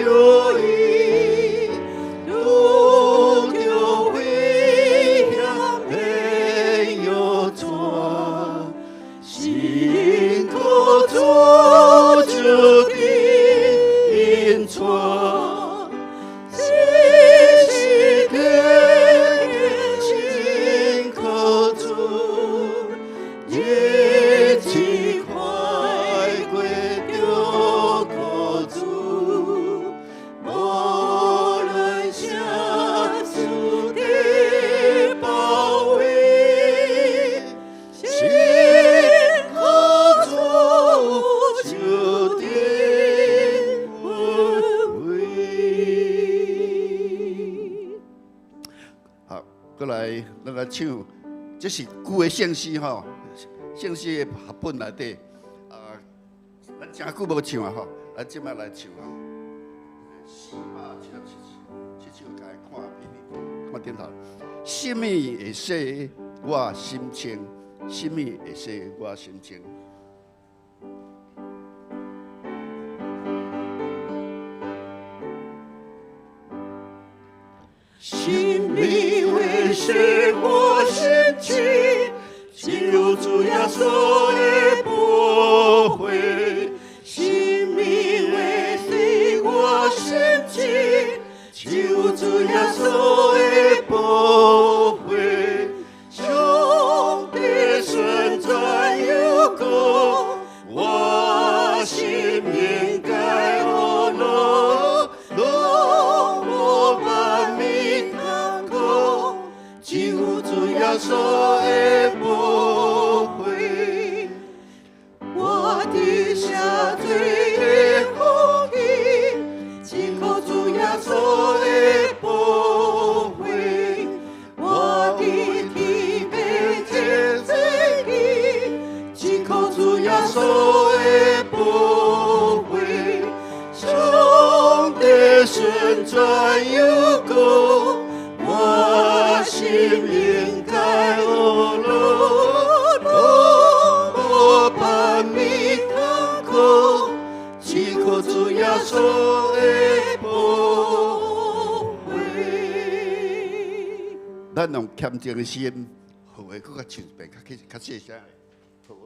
着伊，拄着危险的摇船，辛苦做着引船。过来，咱来唱，这是旧的圣诗吼，圣诗的本内底，咱真久无唱啊吼，咱即摆来唱啊。477首，该看看点头。什么会使我心情？什么会使我心情？什么会使我心情？救主耶稣的宝血。什么会使我心情？救主耶稣的宝血。上帝存在有功，我心应该懊恼。救主耶稣的宝血，我的下罪的福音，只靠主耶稣的宝血，我的体被天罪义，只靠主耶稣的宝血，上帝存在有功。我心应该懊恼，我把你痛苦，只靠主耶稣的宝血。咱用虔诚的心，好诶，搁较唱一遍，较细声诶，好。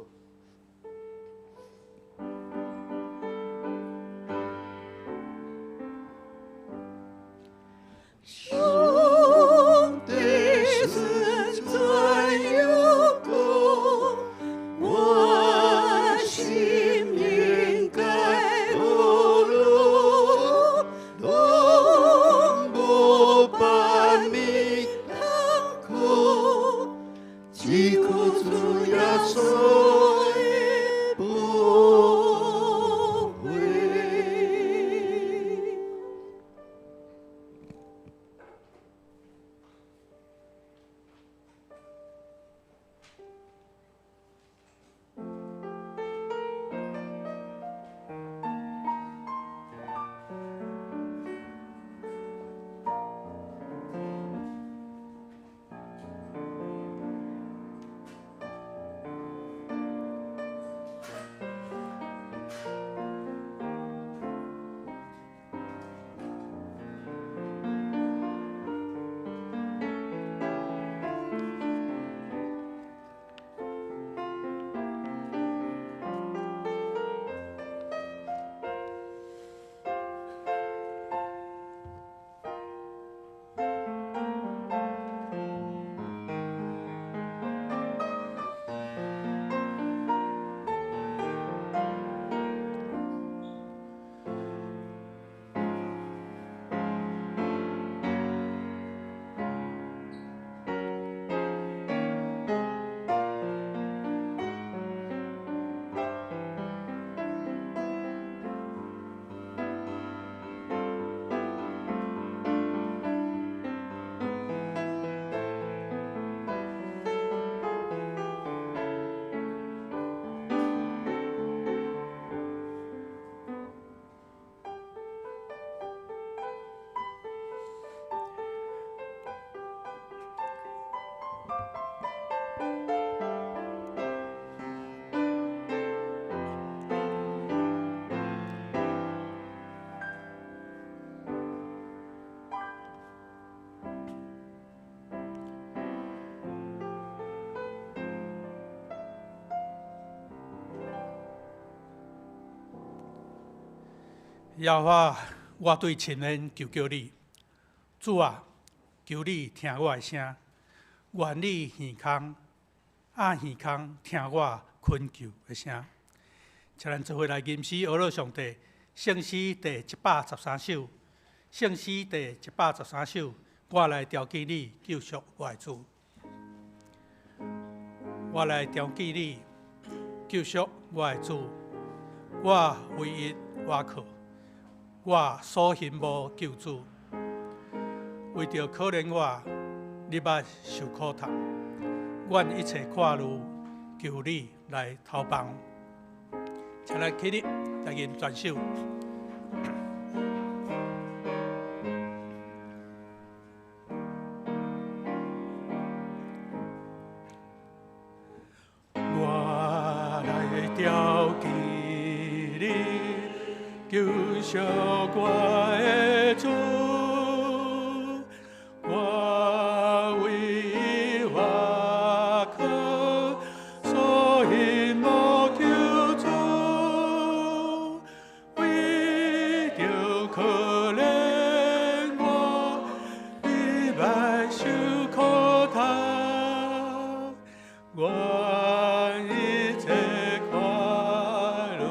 只靠主耶稣耶和华，我对亲人求救你，主啊，求你听我的声，愿你耳孔耳孔听我恳求的声。请咱做伙来吟诗阿罗上帝，圣诗第113首，圣诗第113首，我来调记你救赎我的主，我来调记你救赎我的主，我唯一倚靠。我所信无救主，为着可怜我，你捌受苦痛，愿一切看路求你来投帮。请咱起立来吟全首。我来调记你。救赎我的主，我唯一倚靠，所以无救主，为着可怜我，你捌受苦痛，愿一切看路。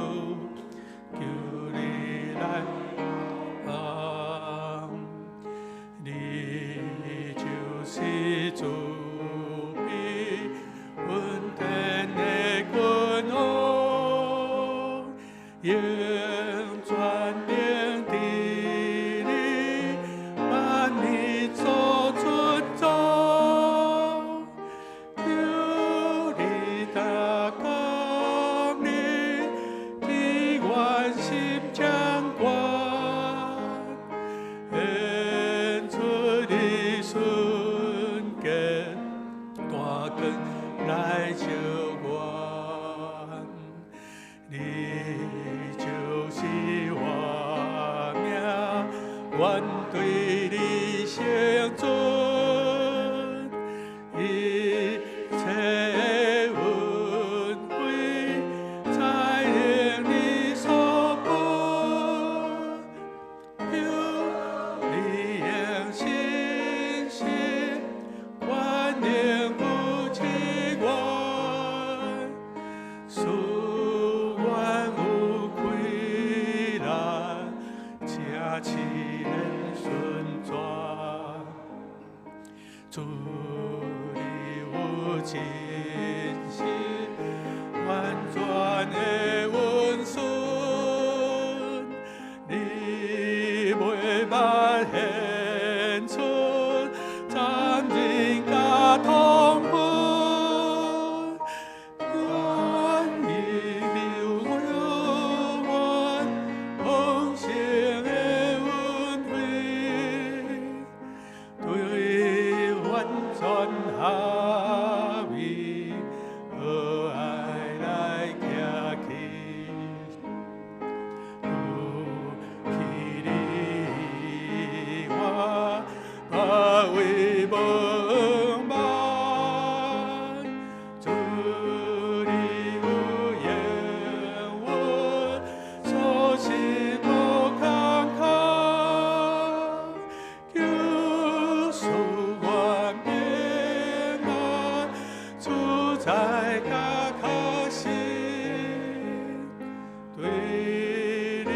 你就是主庇稳定的君王，永全命地你，万你做出走，求你达降你，替愿心将关。来救我，你就是我命，愿对你成尊，一切恩惠在令你所拨，求你用信心观念。使阮有亏难，车齿能顺转。主你有真心，完全的温顺，你袂捌献出，残忍甲痛苦。下面和爱来行去，起你我把为梦梦，祝你有缘我所心无坎坷，救赎我平安，主在家可心，对你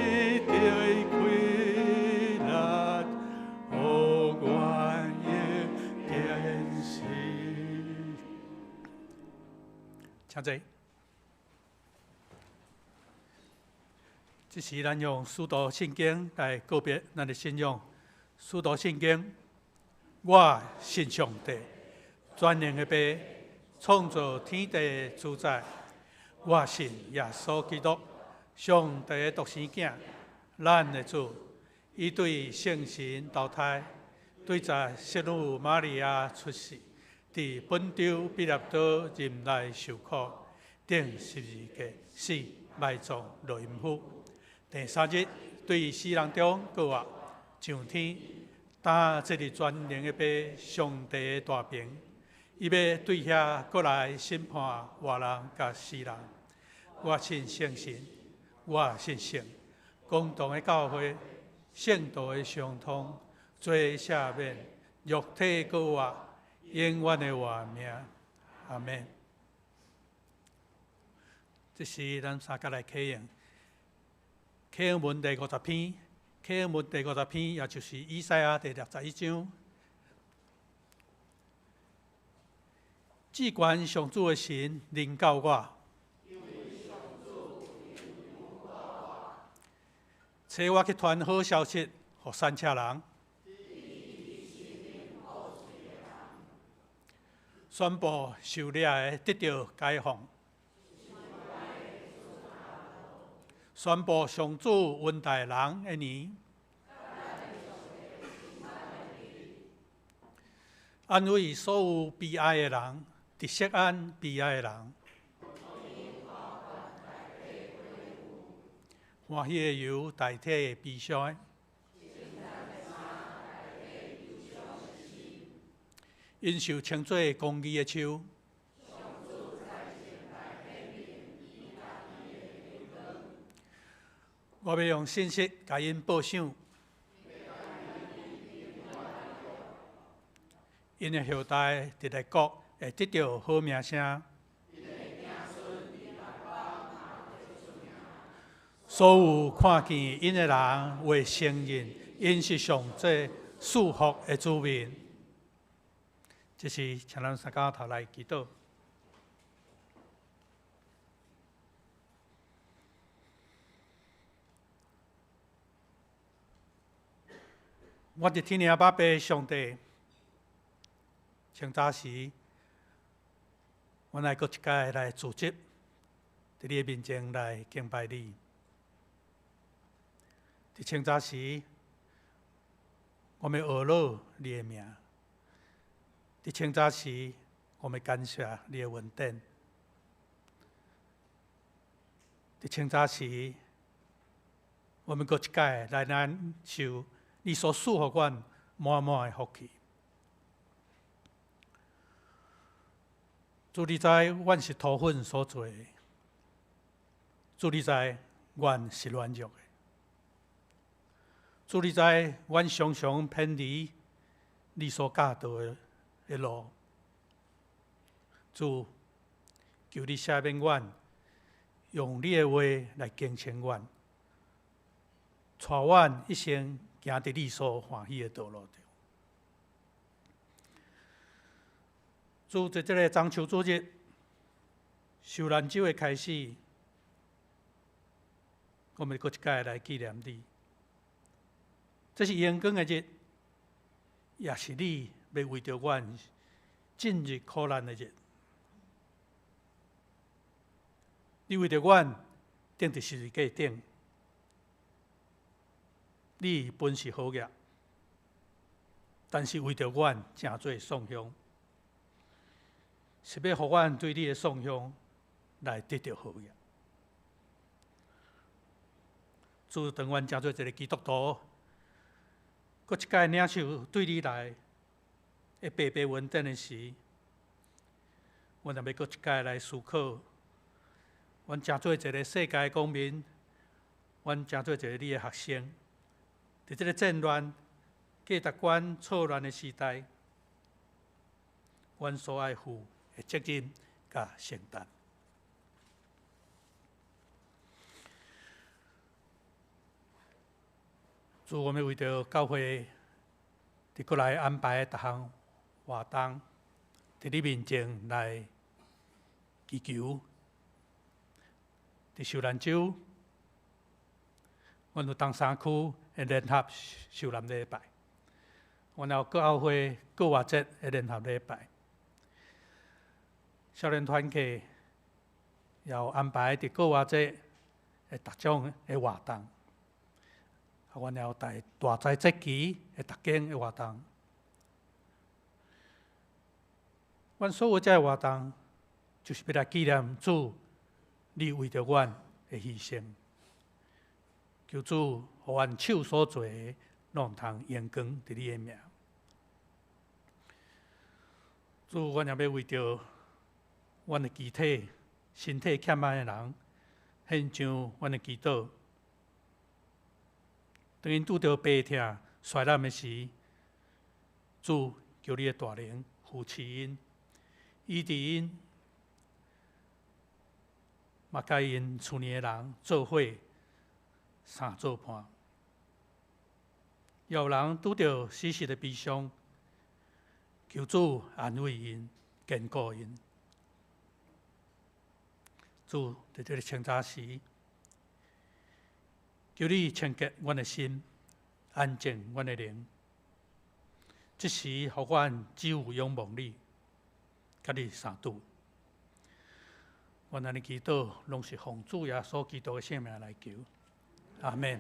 对亏难，互愿意坚信。请坐。这是咱用使徒圣经来告别咱的信仰。使徒圣经，我信上帝，全能的爸，创造天地的主宰。我信耶稣基督，上帝的独生子，咱的主。伊对圣神投胎，对在圣母玛利亚出世，伫本州彼拉多任内受苦，钉十字架死，埋葬落阴府。第三日，对死人中告活，上天。但这是全能的爸，上帝的大名，伊要对遐过来审判活人甲死人。我信圣神，我信圣，共同的教会，圣道的相通，罪赦免，肉体救活，永远的活命。阿门。这是咱三甲来启用。启用文第50篇，启用文第50篇，也就是以赛亚第61章。至关上主的神临到我，找我去传好消息，给山车人，宣布受掠的得到解放，宣布上主恩待人的年，安慰所有悲哀的人，伫錫安悲哀的人，欢喜的油代替悲伤的，因受称作公义的树。我要用信息甲因报赏，因的后代伫列国会得到好名声。所有看见因的人会承认，因是上帝赐福的主民。这是请咱三家头来祈祷。我伫天父爸爸上帝，清早时，我来搁一届来组织，伫你的面前来敬拜你。伫清早时，我们学乐你的名；伫清早时，我们感谢你的恩典；伫清早时，我们搁一届来领受你所赐予阮满满的福气。主你知，阮是土粉所做的；主你知，阮是软弱的。主你知，阮常常偏离你所教导的路。主，求你赦免阮，用你的话来更新阮，带阮一生行伫你所欢喜的道路上。主，在这个中秋主日，受难周的开始，我们搁一届来纪念你。这是阳光的日，也是你要为着阮进入苦难的日。你为着阮钉伫十字架顶，你本是好业，但是为着阮诚做送香，是要互阮对你的送香来得到好业。主，当阮诚做一个基督徒，搁一届领受对你来的白白恩典的时，阮也要搁一届来思考，阮诚做一个世界公民，阮诚做一个你的学生，伫这个战乱、价值观错乱的时代，阮所爱负的责任甲承担。主，我们为着教会伫过来安排逐项活动，伫你面前来祈求。伫受难周，阮有东山区的联合受难礼拜，阮有教会过活节的联合礼拜，少年团契也有安排伫过活节的各种的活动。阮也有大斋节期的逐间的活动，阮所有这些活动，就是要来纪念主，你为着阮的牺牲。求主，互阮手所做的，拢通阳光伫你的名。主，阮也要为着阮的肢体、身体欠安的人，献上阮的祈祷。当因拄着病痛、衰烂的时，主求你的大灵扶持因，医治因，嘛甲因厝里的人做伙三做伴。有人拄着死时的悲伤，求主安慰因、坚固因。主在这个清早时，求你清洁阮的心，安静阮的灵。这时，予阮只有仰望你，甲你相拄。阮安尼祈祷，拢是奉主耶稣基督的圣名来求，阿门。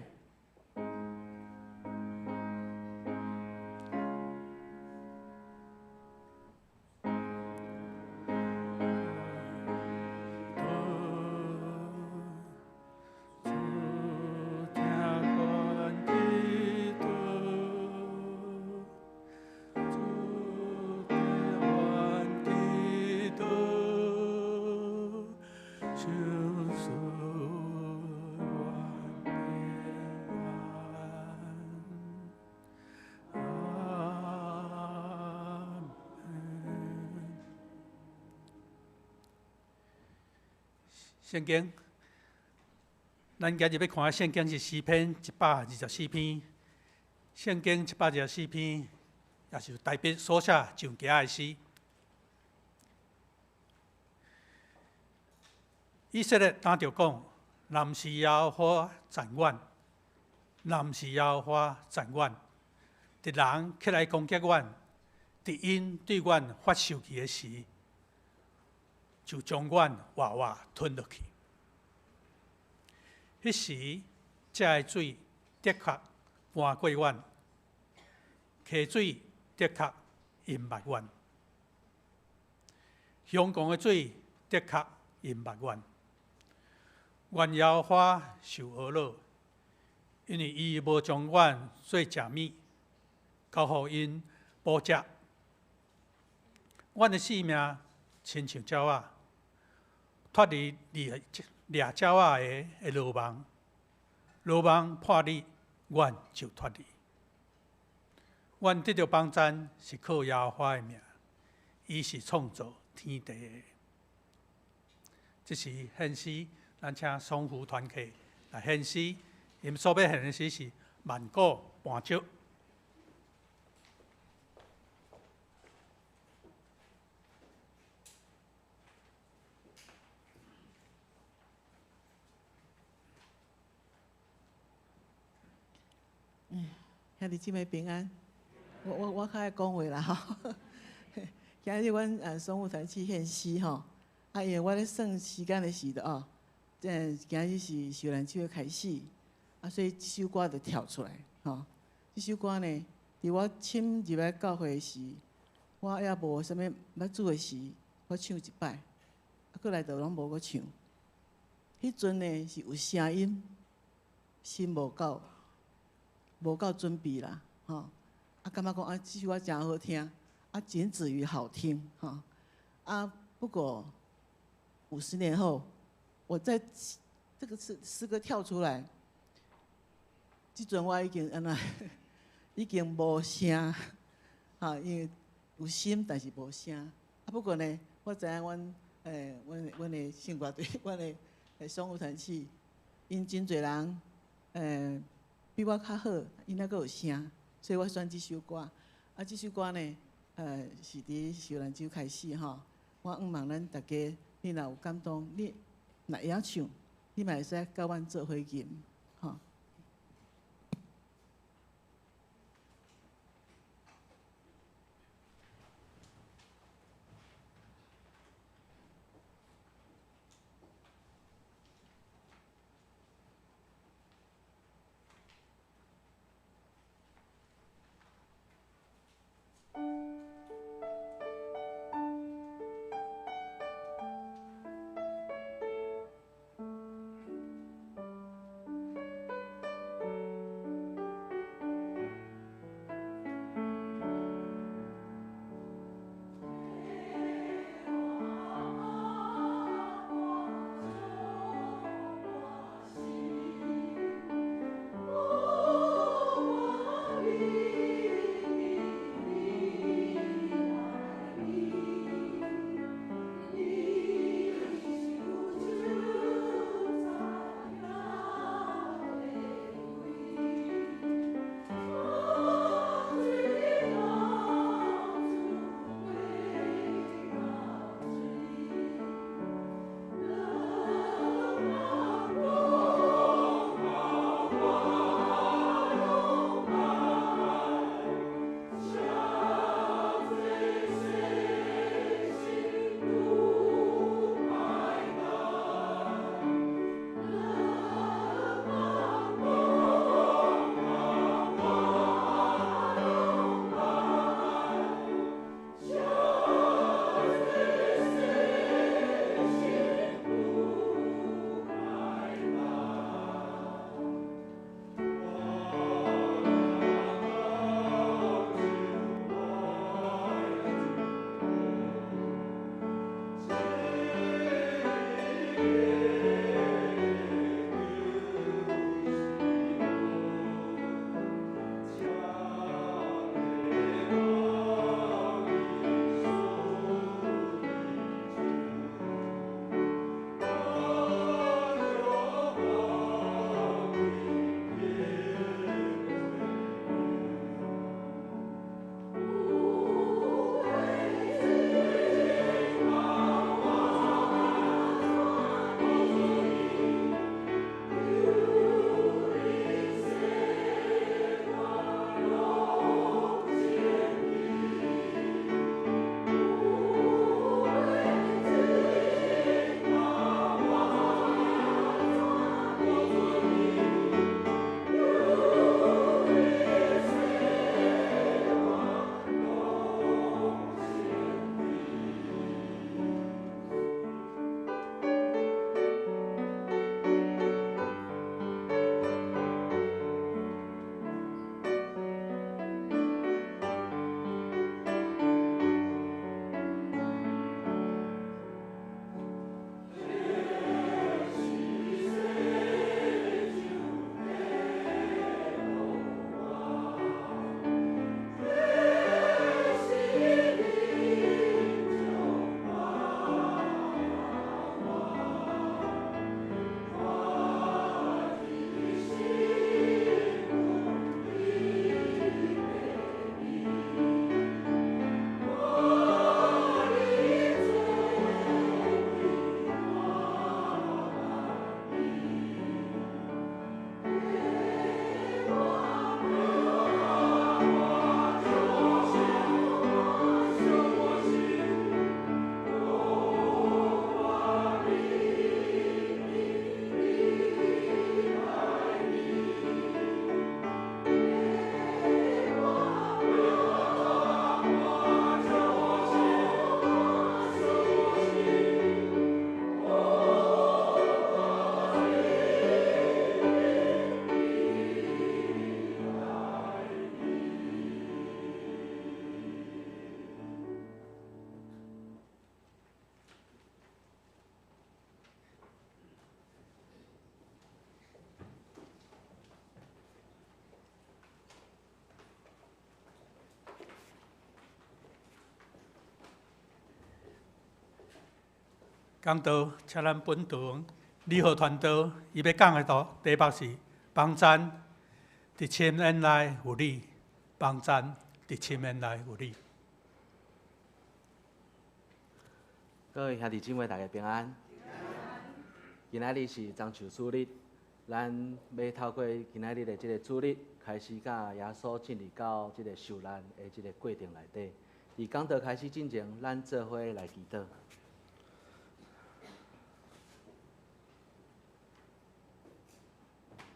圣经，咱今日要看的圣经是诗篇124篇。圣经124篇，也是大笔所写上佳的诗。以色列当着讲，南是耶和华暂远，南是耶和华暂远。敌人起来攻击阮，敌因对阮发生气的时，就将阮活活吞落去。迄时，这个水的确搬过阮，溪水的确淹没阮，香港的水的确淹没阮。阮耶和华受懊恼，因为伊无将阮做食物，交互因捕食。阮的性命亲像鸟仔，脱离掠鸟仔的罗网，罗网破裂，阮就脱离。阮得到帮赞是靠耶和华的名，伊是创造天地的。这是献诗，咱请双福团契来献诗。因所要献的诗是万古半祝。兄弟姊妹平安，我较爱讲话啦吼。今日阮双福团去献诗吼，因为我咧算时间的时的哦，今日是受难节开始，所以这首歌就跳出来吼。这首歌呢，伫我侵入来教会时，我也无啥物捌煮的时，我唱一摆，过来就拢无搁唱。迄阵呢是有声音，心无够准备啦，吼！感觉讲这首歌真好听，仅止于好听，吼！不过50年后，我在这个诗歌跳出来，即阵我已经已经无声，因为有心但是无声。不过呢，我知影阮的圣乐队，阮的双福团契，因真侪人比我较好，因还阁有声，所以我选这首歌。这首歌呢，是伫受难节开始吼。我望咱大家，你若有感动，你若会晓唱，你嘛会使甲阮做伙吟，吼。讲道，请咱本堂理学团队伊要讲的题目是帮赞，伫千年来有你，帮赞，伫千年来有你。各位兄弟姊妹，大家平安。今仔日是中秋主日，咱要透过今仔日的这个主日，开始甲耶稣进入到这个受难的这个过程内底。伫讲道开始之前，咱做伙来祈祷。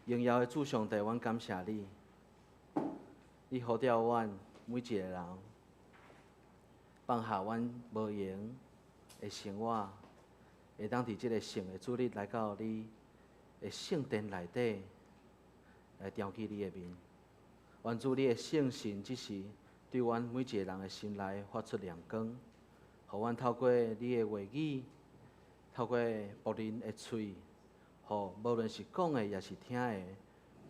荣耀的主上帝，阮感谢你，你呼召阮每一个人，放下阮无用的生活，会当伫即个圣的主日来到你的圣殿内底来朝见你的面。愿主你的圣神即时对阮每一个人的心内发出亮光，互阮透过你的话语，透过仆人的嘴，互无论是讲的也是听的，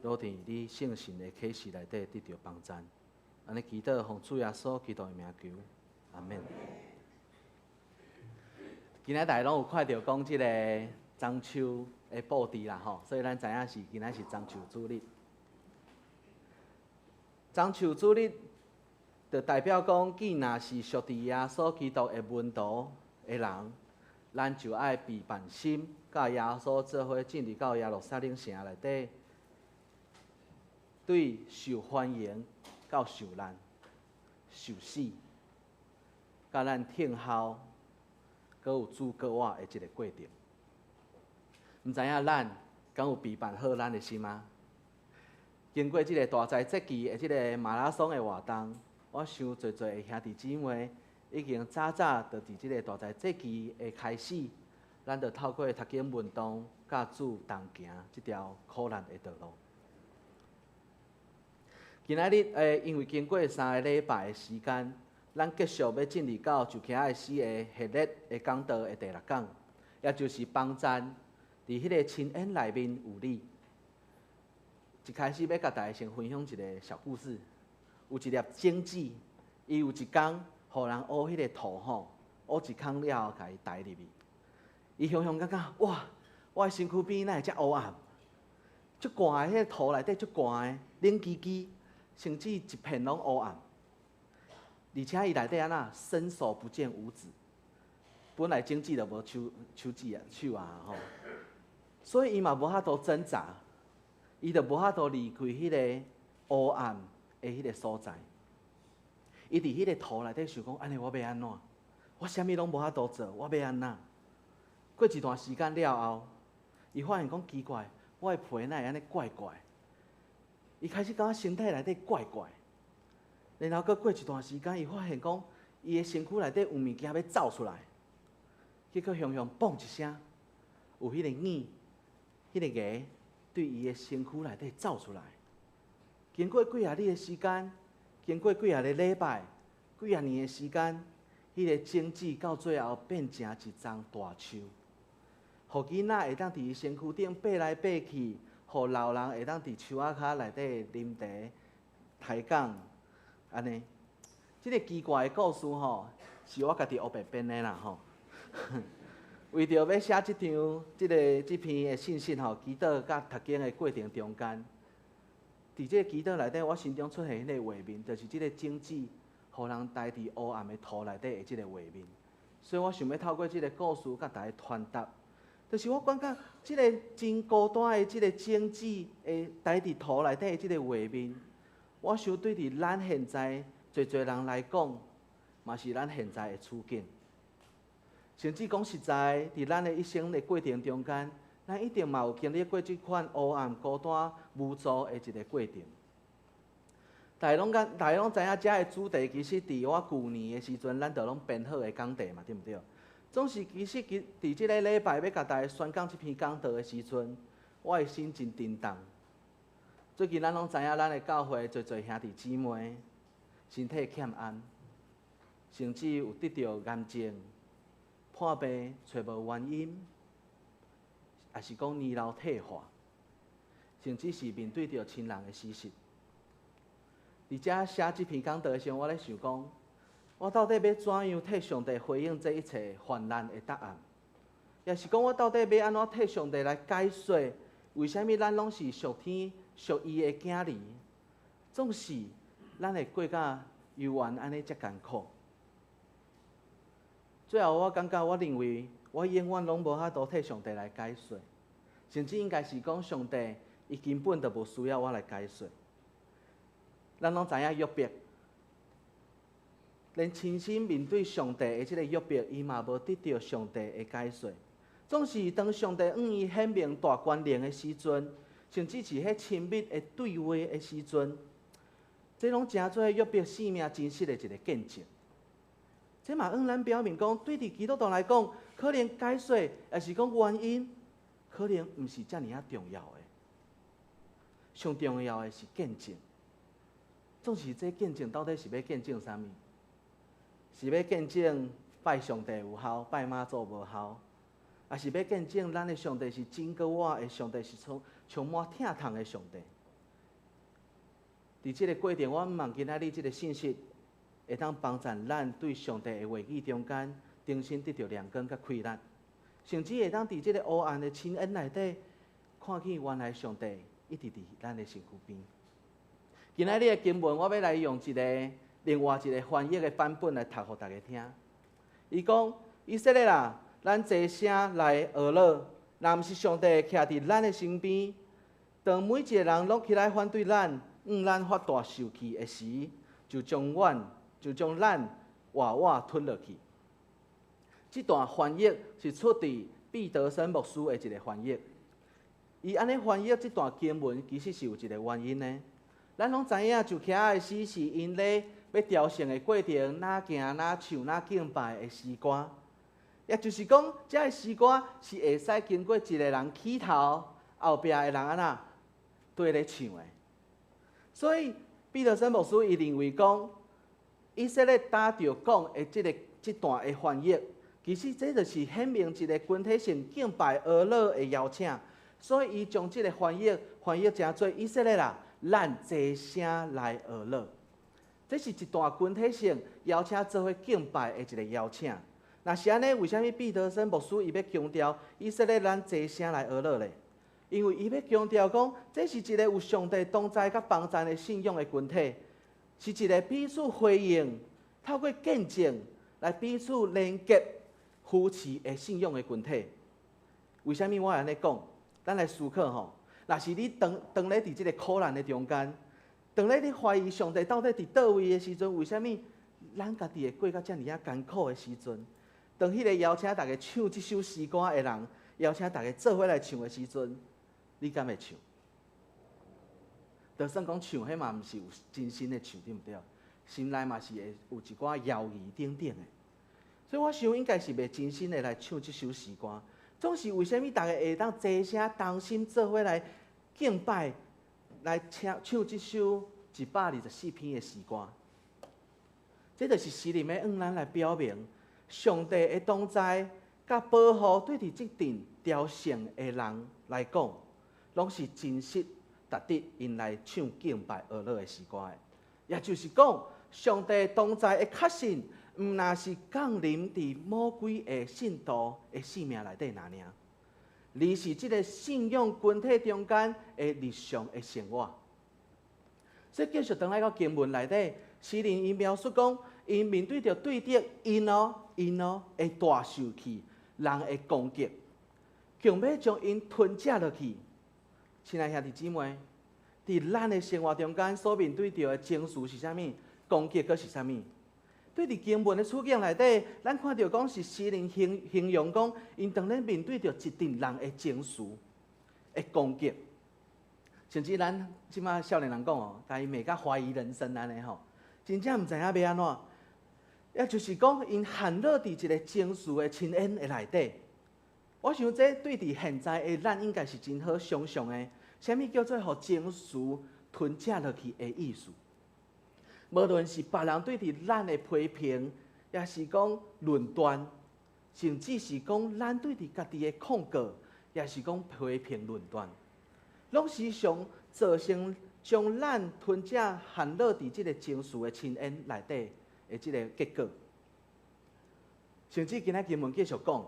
都伫你圣神的启示内底得到帮助。安尼祈祷，奉主耶稣基督的名求，阿免。今仔大家拢有看到讲即个中秋的布置啦吼，所以咱知影是今仔是中秋主日。中秋主日就代表讲，既若是属伫耶稣基督的门徒的人，咱就爱备办心，甲耶稣做伙进入到耶路撒冷城内底，对受欢迎到受难、受死，甲咱听候。阁有煮粿碗的一个过程，毋知影咱敢有备办好咱的心吗？经过即个大灾节期的即个马拉松的活动，我想侪的兄弟姊妹已经早早就伫即个大灾节期的开始，咱就透过读经运动，甲主同行即条苦难的道路。今仔日因为经过3个礼拜的时间。咱继续要进入到就徛的死的系列的讲道的第6讲，也就是帮赞伫迄个亲恩内面有你。一开始要甲大家先分享一个小故事，有一粒种子，伊有一工，互人挖迄个土吼，挖一坑了后，甲伊埋入去。伊常常感觉哇，我的身躯边哪会遮黑暗？足寒的迄个土内底足寒的，冷叽叽，甚至一片拢黑暗。而且伊内底安那伸手不见五指，本来经济就无手啊吼，所以伊嘛无法度挣扎，伊就无法度离开迄个黑暗的迄个所在。伊伫迄个土内底想讲，安尼我要安怎？我啥物拢无法度做，我要安怎？过一段时间了后，伊发现讲奇怪，我的皮哪会安尼怪怪？伊开始感觉身体内底怪怪。然后，过一段时间，伊发现讲，伊的身躯内底有物件要走出来，结果雄雄嘣一声，有迄个耳、迄个牙对伊的身躯内底走出来。经过几啊日的时间，经过几啊个礼拜、几啊年的时间，迄个种子到最后变成一丛大树，互囡仔会当伫伊身躯顶爬来爬去，互老人会当伫树仔骹内底啉茶、抬杠。安尼，即个奇怪的故事吼，是我家己学白编的啦吼。为着要写即篇的信息吼，祈祷甲读经的过程中间，伫即个祈祷内底，我心中出现迄个画面，就是即个种子，互人待伫黑暗的土内底的即个画面。所以我想要透过即个故事甲大家传达，就是我感觉即个真孤单的即个种子，会待伫土内底的即个画面。我想对伫咱现在侪人来讲，嘛是咱现在的处境。甚至讲实在，伫咱的一生的过程中间，咱一定嘛有经历过即款黑暗、孤单、无助的一个过程。大家拢知影，遮的主题其实伫我旧年的时阵，咱就拢编好的讲题嘛，对毋对？总是其实伫即个礼拜要甲大家宣讲即篇讲道的时阵，我的心真震动。最近咱拢知影，咱的教会侪兄弟姊妹身体欠安，甚至有得到癌症、破病找无原因，也是讲年老退化，甚至是面对着亲人的死失。伫遮写即篇讲道的时候，我咧想讲，我到底要怎样替上帝回应这一切患难的答案？也是讲我到底要安怎替上帝来解说？为虾米咱拢是属天属伊的囝儿，总是咱会过甲犹原安尼遮艰苦？最后我感觉，我认为我永远拢无法度替上帝来解说，甚至应该是讲上帝伊根本就无需要我来解说。咱拢知影约伯，连亲身面对上帝的即个约伯，伊嘛无得到上帝的解说。总是当上帝向伊显明大权能的时阵，甚至是迄亲密的对话的时阵，这拢诚做约伯生命真实的一个见证。这嘛向咱表明讲，对伫基督徒来讲，可能解说也是讲原因，可能毋是遮尔啊重要的。上重要的是见证。总是这见证到底是要见证啥物？是要见证拜上帝有效，拜妈祖无效？也是要见证咱的上帝是真个我的上帝是充满疼痛的上帝。伫即个过程，我毋望今仔日即个信息会当帮助咱对上帝的话语中间重新得到亮光甲开力，甚至会当伫即个黑暗的深渊内底，看见原来上帝一直伫咱的身躯边。今仔日的经文，我要来用另外一个翻译的版本来读互大家听。伊讲：以色列啦，咱齐声来学乐，若毋是上帝徛伫咱的身边，当每一个人拢起来反对咱，咱发大受气的时，就将咱活活吞落去。这段翻译是出自毕德森牧师的一个翻译。伊安尼翻译这段经文，其实是有一个原因呢。咱拢知影，就徛的诗是因咧要雕像的过程，哪行哪唱哪敬拜的诗歌。也就是讲，这个诗歌是会使经过一个人起头，后壁的人安那对咧唱的。所以，彼得森牧师伊认为讲，以色列打着讲的这段的翻译，其实这就是显明一个群体性敬拜俄勒的邀请。所以，伊将这个翻译成做以色列啦。咱齐声来学乐，这是一段群体性邀请做伙敬拜的一个邀请。若是安尼，为虾米彼得森牧师伊要强调以色列咱齐声来学乐咧？因为伊要强调讲，这是一个有上帝同在甲帮助的信仰的群体，是一个彼此回应、透过见证来彼此连结、扶持的信仰的群体。为虾米我安尼讲？咱来思考吼。若是你当咧伫即个苦难的中间，当咧你怀疑上帝到底伫倒位的时阵，为虾米咱家己会过到遮尔啊艰苦的时阵？当迄个邀请大家唱即首诗歌的人，邀请大家做伙来唱的时阵，你敢会唱？就算讲唱，迄嘛毋是有真心的唱，对毋对？心内嘛是会有一寡谣言等等的。所以我想应该是袂真心的来唱即首诗歌。总是为虾米大家会当齐声同心做伙来敬拜，来唱即首124篇的诗歌？这就是诗人要向咱来表明，上帝的同在甲保护，对伫即阵雕像的人来讲，拢是真实值得因来唱敬拜学乐的诗歌的。也就是讲，上帝同在的确信。毋那是降临伫魔鬼的信徒的生命内底那尔，而是即个信仰群体中间的日常的生活。所以继续转来到经文内底，诗人伊描述讲，因面对着对敌，因会大受气，人会攻击，强要将因吞食落去。亲爱兄弟姊妹，伫咱的生活中间所面对着的情绪是啥物？攻击佫是啥物？对伫经文的处境内底，咱看到讲是诗人形容讲，因当咧面对着一群人的情绪的攻击，甚至咱即马少年人讲哦，甲伊骂甲怀疑人生安尼吼，真正毋知影要安怎。也就是讲，因陷落伫一个情绪的深渊的内底。我想这对伫现在的咱应该是真好想象的，啥物叫做互情绪吞食落去的意思？无论是别人对伫咱的批评，也是讲论断，甚至是讲咱对伫家己的控告，也是讲批评论断，拢时常造成将咱吞食陷落伫即个情绪的深渊内底的即个结果。甚至今仔经文继续讲，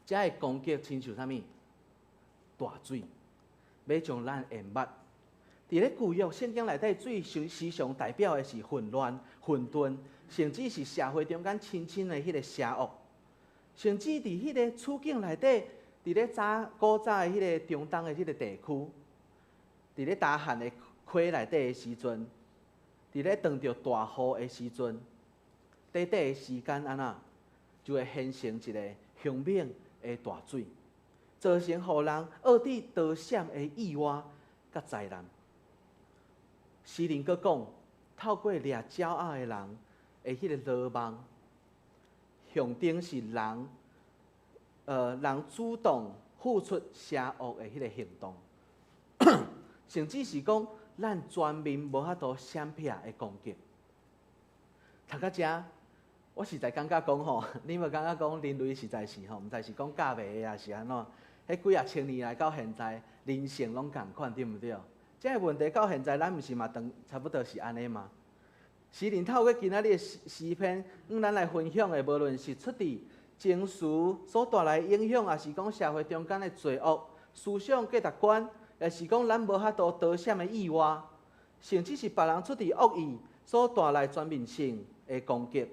遮个攻击亲像啥物？大水，要将咱淹没。伫咧旧约圣经内底，水时常代表的是混乱、混沌，甚至是社会中间亲的迄个邪恶。甚至伫迄个处境内底，伫咧古早的迄个中东的迄个地区，伫咧大旱的溪内底的时阵，伫咧当着大雨的时阵，短短的时间安那，就会形成一个凶猛的大水，造成互人恶地得闪的意外甲灾难。诗人佫讲，透过掠鸟仔的人的迄个落网，象征是人主动付出邪恶的迄个行动，甚至是讲咱全面无法度闪避的攻击。读到遮，我实在感觉讲吼，你无感觉讲人类实在是吼，毋知是讲假袂的，还是安怎？迄几啊千年来到现在，人性拢共款，对毋对？这个问题到现在，咱毋是嘛差不多是安尼嘛？诗人透过今仔日的诗篇，咱来分享的，无论是出自情绪所带来的影响，也是讲社会中间的罪恶、思想价值观，也是讲咱无法度得闪的意外，甚至是别人出自恶意所带来全面性的攻击。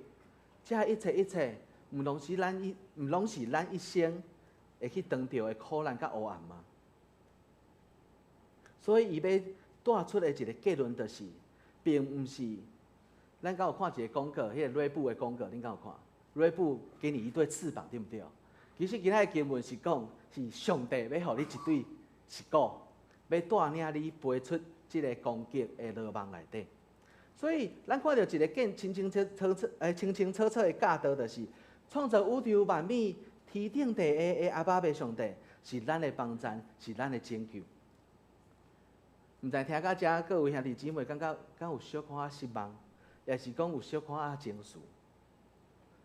这一切，毋拢是咱一生会去当着的苦难甲黑暗吗？所以，伊要带出的一个结论就是，并毋是咱敢有看一个广告，迄个瑞布的广告，恁敢有看？瑞布给你一对翅膀，对毋对？其实今仔的经文是讲，是上帝要互你一对翅膀，要带领你飞出即个攻击的落网内底。所以，咱看到一个清清楚楚的教导，就是创造宇宙万物、天顶地下的阿爸爸上帝，是咱的帮助，是咱的拯救。毋知听到遮，各位兄弟姊妹感觉敢有小可失望，也是讲有小可情绪？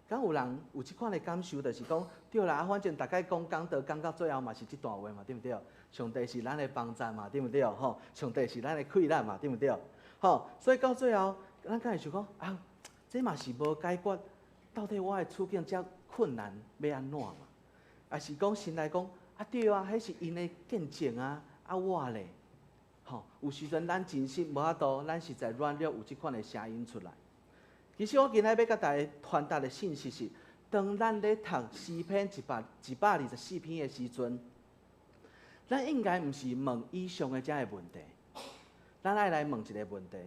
敢有人有即款的感受，就是讲对啦，反正大概讲讲到最后嘛是即段话嘛，对毋对？上帝是咱的帮助嘛，对毋对？吼，上帝是咱的溃烂嘛，对毋对？吼，所以到最后，咱敢会想讲啊，这嘛是无解决，到底我的处境遮困难要安怎嘛？也是讲心内讲啊，对啊，迄是因的见证啊，啊我咧。吼，有时阵咱真实无法度，咱实在软弱有即款的声音出来。其实我今日要甲大家传达的信息是：当咱咧读诗篇124篇的时阵，咱应该毋是问以上的遮个问题，咱爱来问一个问题：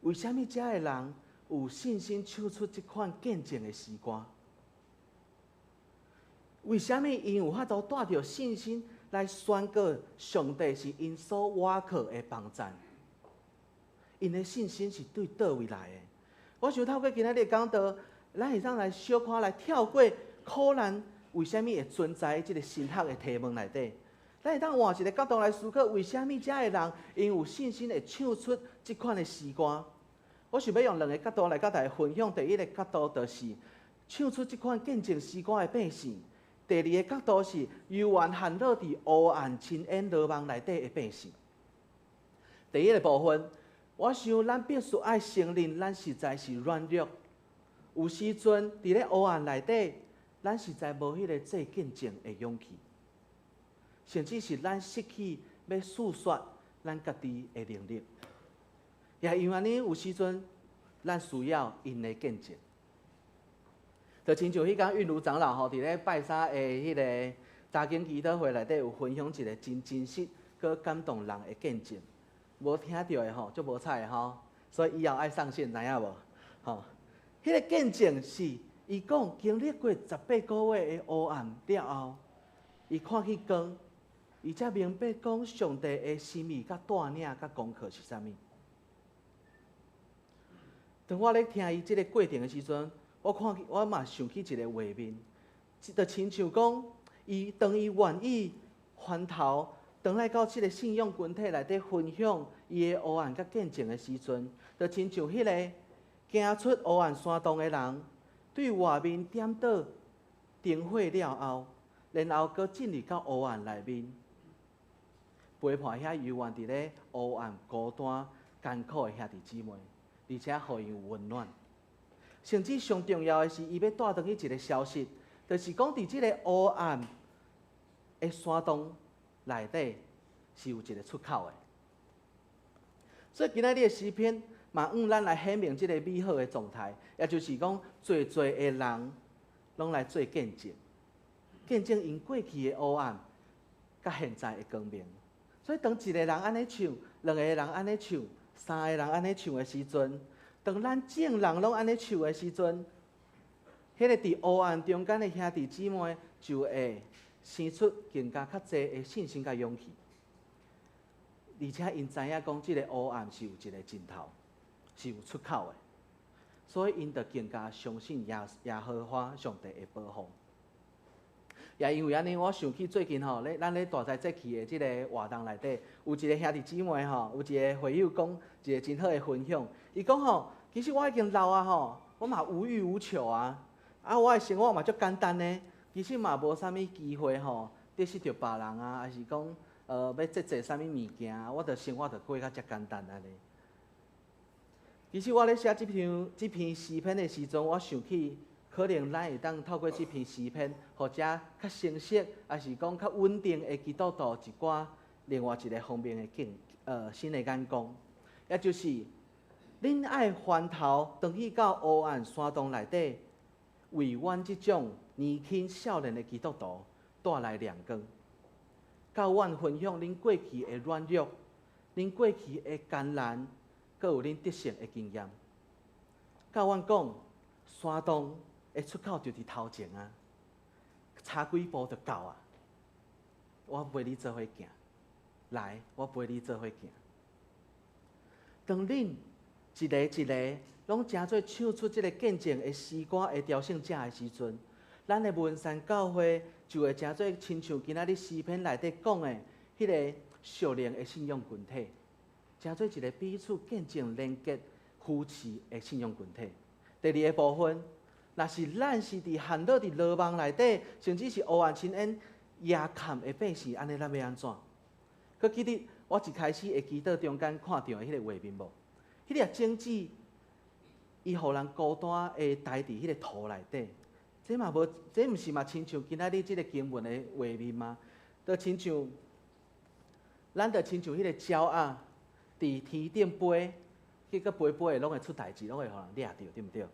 为虾米遮个人有信心唱出即款见证的诗歌？为虾米因有法度带着信心？来宣告上帝是因所倚靠的帮助，因的信心是对倒位来的？我想透过今仔日讲道，咱会当来小可来跳过苦难为虾米会存在这个神学的题目内底，咱会当换一个角度来思考，为虾米遮个人因有信心会唱出这款的诗歌？我想要用两个角度来甲大家分享。第一个角度就是唱出这款见证诗歌的百姓。第二个角度是幽怨hand落伫黑暗深渊落网内底的百姓。第一个部分，我想咱必须爱承认，咱实在是软弱。有时阵伫咧黑暗内底，咱实在无迄个做见证的勇气，甚至是咱失去要诉说咱家己的能力。也因为呢，有时阵咱需要因的见证。就亲像迄天韵如长老吼，伫咧拜三的迄个查经祈祷会内底有分享一个真真实、佮感动人的见证，无听到的吼，足无彩的吼，所以以后爱上线，知影无？吼，迄个见证是伊讲经历过18个月的黑暗了后，伊看去光，伊才明白讲上帝的心意、甲带领、甲功课是啥物。当我咧听伊即个过程的时阵，我嘛想起一个画面，就亲像讲，当伊愿意翻头，转来到即个信仰群体内底分享伊的黑暗甲见证的时阵，就亲像迄个行出黑暗山洞的人，对外面点倒灯火了后，然后搁进入到黑暗内面，陪伴遐幽怨伫咧黑暗、孤单、艰苦的兄弟姊妹，而且互伊有温暖。甚至上重要的是，伊要带转去一个消息，就是讲伫即个黑暗的山洞内底是有一个出口的。所以今仔日的诗篇嘛，咱来显明这个美好的状态，也就是讲，侪侪的人拢来做见证，见证因过去的黑暗，甲现在的光明。所以当一个人安尼唱，两个人安尼唱，三个人安尼唱的时阵，当咱众人拢安尼唱的时阵，迄个伫黑暗中间的兄弟姊妹就会生出更加较侪的信心甲勇气。而且因知影讲，即个黑暗是有一个尽头，是有出口的，所以因就更加相信耶和华上帝的保护。也因为安尼，我想起最近吼，咱咧大斋节期的即个活动内底，有一个兄弟姊妹吼，有一个会友讲一个真好的分享。伊讲吼，其实我已经老啊吼，我嘛无欲无求啊，我的生活嘛足简单呢，其实嘛无啥物机会吼，得失着别人啊，还是讲要节制啥物物件，我着生活着过较遮简单安尼。其实我咧写这篇诗篇的时阵，我想起。可能咱会当透过这篇诗篇，或者较成熟，还是讲较稳定的基督徒一寡另外一个方面的新的眼光，也就是，恁爱翻头转去到黑暗山洞内底，为阮这种年轻少年的基督徒带来亮光，甲阮分享恁过去的软弱，恁过去的艰难，阁有恁得胜的经验，甲阮讲山洞。的出口就伫头前啊，差几步就到啊。我陪你做伙行，来，我陪你做伙行。当恁一个一个拢诚做唱出这个见证的诗歌的调性者的时阵，咱的文山教会就会诚做亲像今仔日诗篇内底讲的迄个属灵的信仰群体，诚做一个彼此见证连结扶持的信仰群体。第二个部分。若是咱是伫旱落伫落网内底，甚至是黑暗深渊夜坎的百姓，安尼咱要安怎？佮记得我一开始会祈祷中间看到的迄个画面无？迄个种子，伊互人孤单的待伫迄个土内底，这嘛无，这毋是嘛亲像今仔日即个经文的画面吗？就亲像，咱就亲像迄个鸟仔伫天顶飞，迄个飞的拢会出代志，拢会互人掠着，对毋对？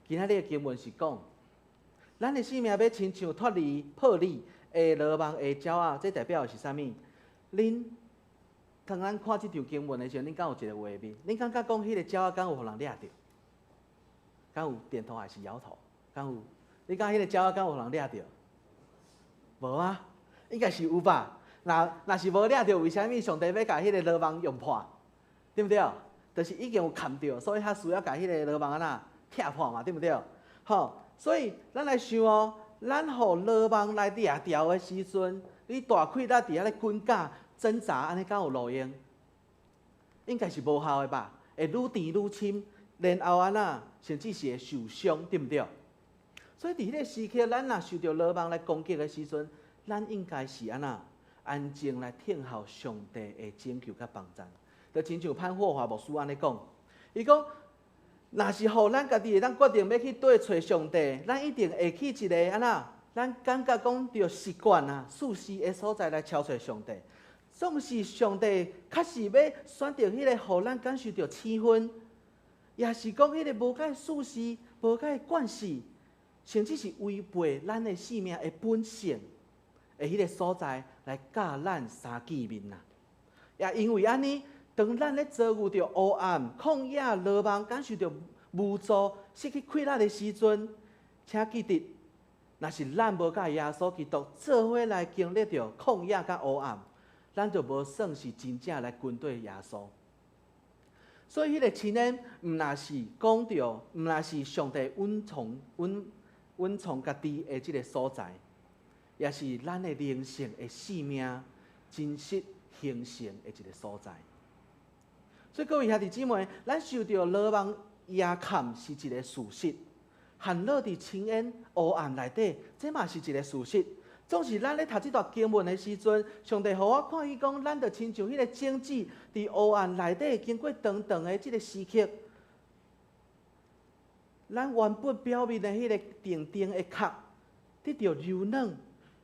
今仔日的经文是讲，咱的生命要亲像脱离破裂的落网的鸟仔，这代表的是啥物？恁当咱看这条经文的时候，恁敢有一个画面？恁感觉讲迄个鸟仔敢有互人掠着？敢有点头还是摇头？敢有？你讲迄个鸟仔敢有互人掠着？无啊，应该是有吧？若是无掠着，为虾米上帝要甲迄个落网用破？对不对？就是已经有看到，所以他需要甲迄个落网安那？拆破嘛，对不对？好，所以咱来想哦，咱互落网来掠掉的时阵，你大开咱伫遐咧滚架挣扎，安尼敢有路用？应该是无效的吧？会愈甜愈深，然后安那甚至是会受伤，对不对？所以伫迄个时刻，咱若受到落网来攻击的时阵，咱应该是安那安静来听候上帝的拯救甲帮助。就亲像潘霍华牧师安尼讲，伊讲。若是互咱家己会当决定要去对找上帝，咱一定会去一个安那，咱感觉讲着习惯啊、舒适的所在来敲找上帝。总是上帝确实要选择迄个互咱感受到气氛，也是讲迄个无介舒适、无介惯势，甚至是违背咱的生命的本性的迄个所在来教咱相见面啊。也因为安尼。当咱咧遭遇着黑暗、旷野、落网，感受着无助、失去快乐的时阵，请记得，若是咱无甲耶稣基督做伙来经历着旷野甲黑暗，咱就无算是真正来跟对耶稣。所以，迄个亲恩，毋若是讲着，毋若是上帝稳从家己的即个所在，也是咱的灵性的生命真实形成的一个所在。所以各位兄弟姊妹，咱受到落网夜坎是一个事实，旱落伫深渊黑暗内底，这嘛是一个事实。总是咱咧读这段经文的时阵，上帝互我看伊讲，咱就亲像迄个种子伫黑暗内底经过长长的这个时刻，咱原本表面的迄个定定的壳，得到柔软，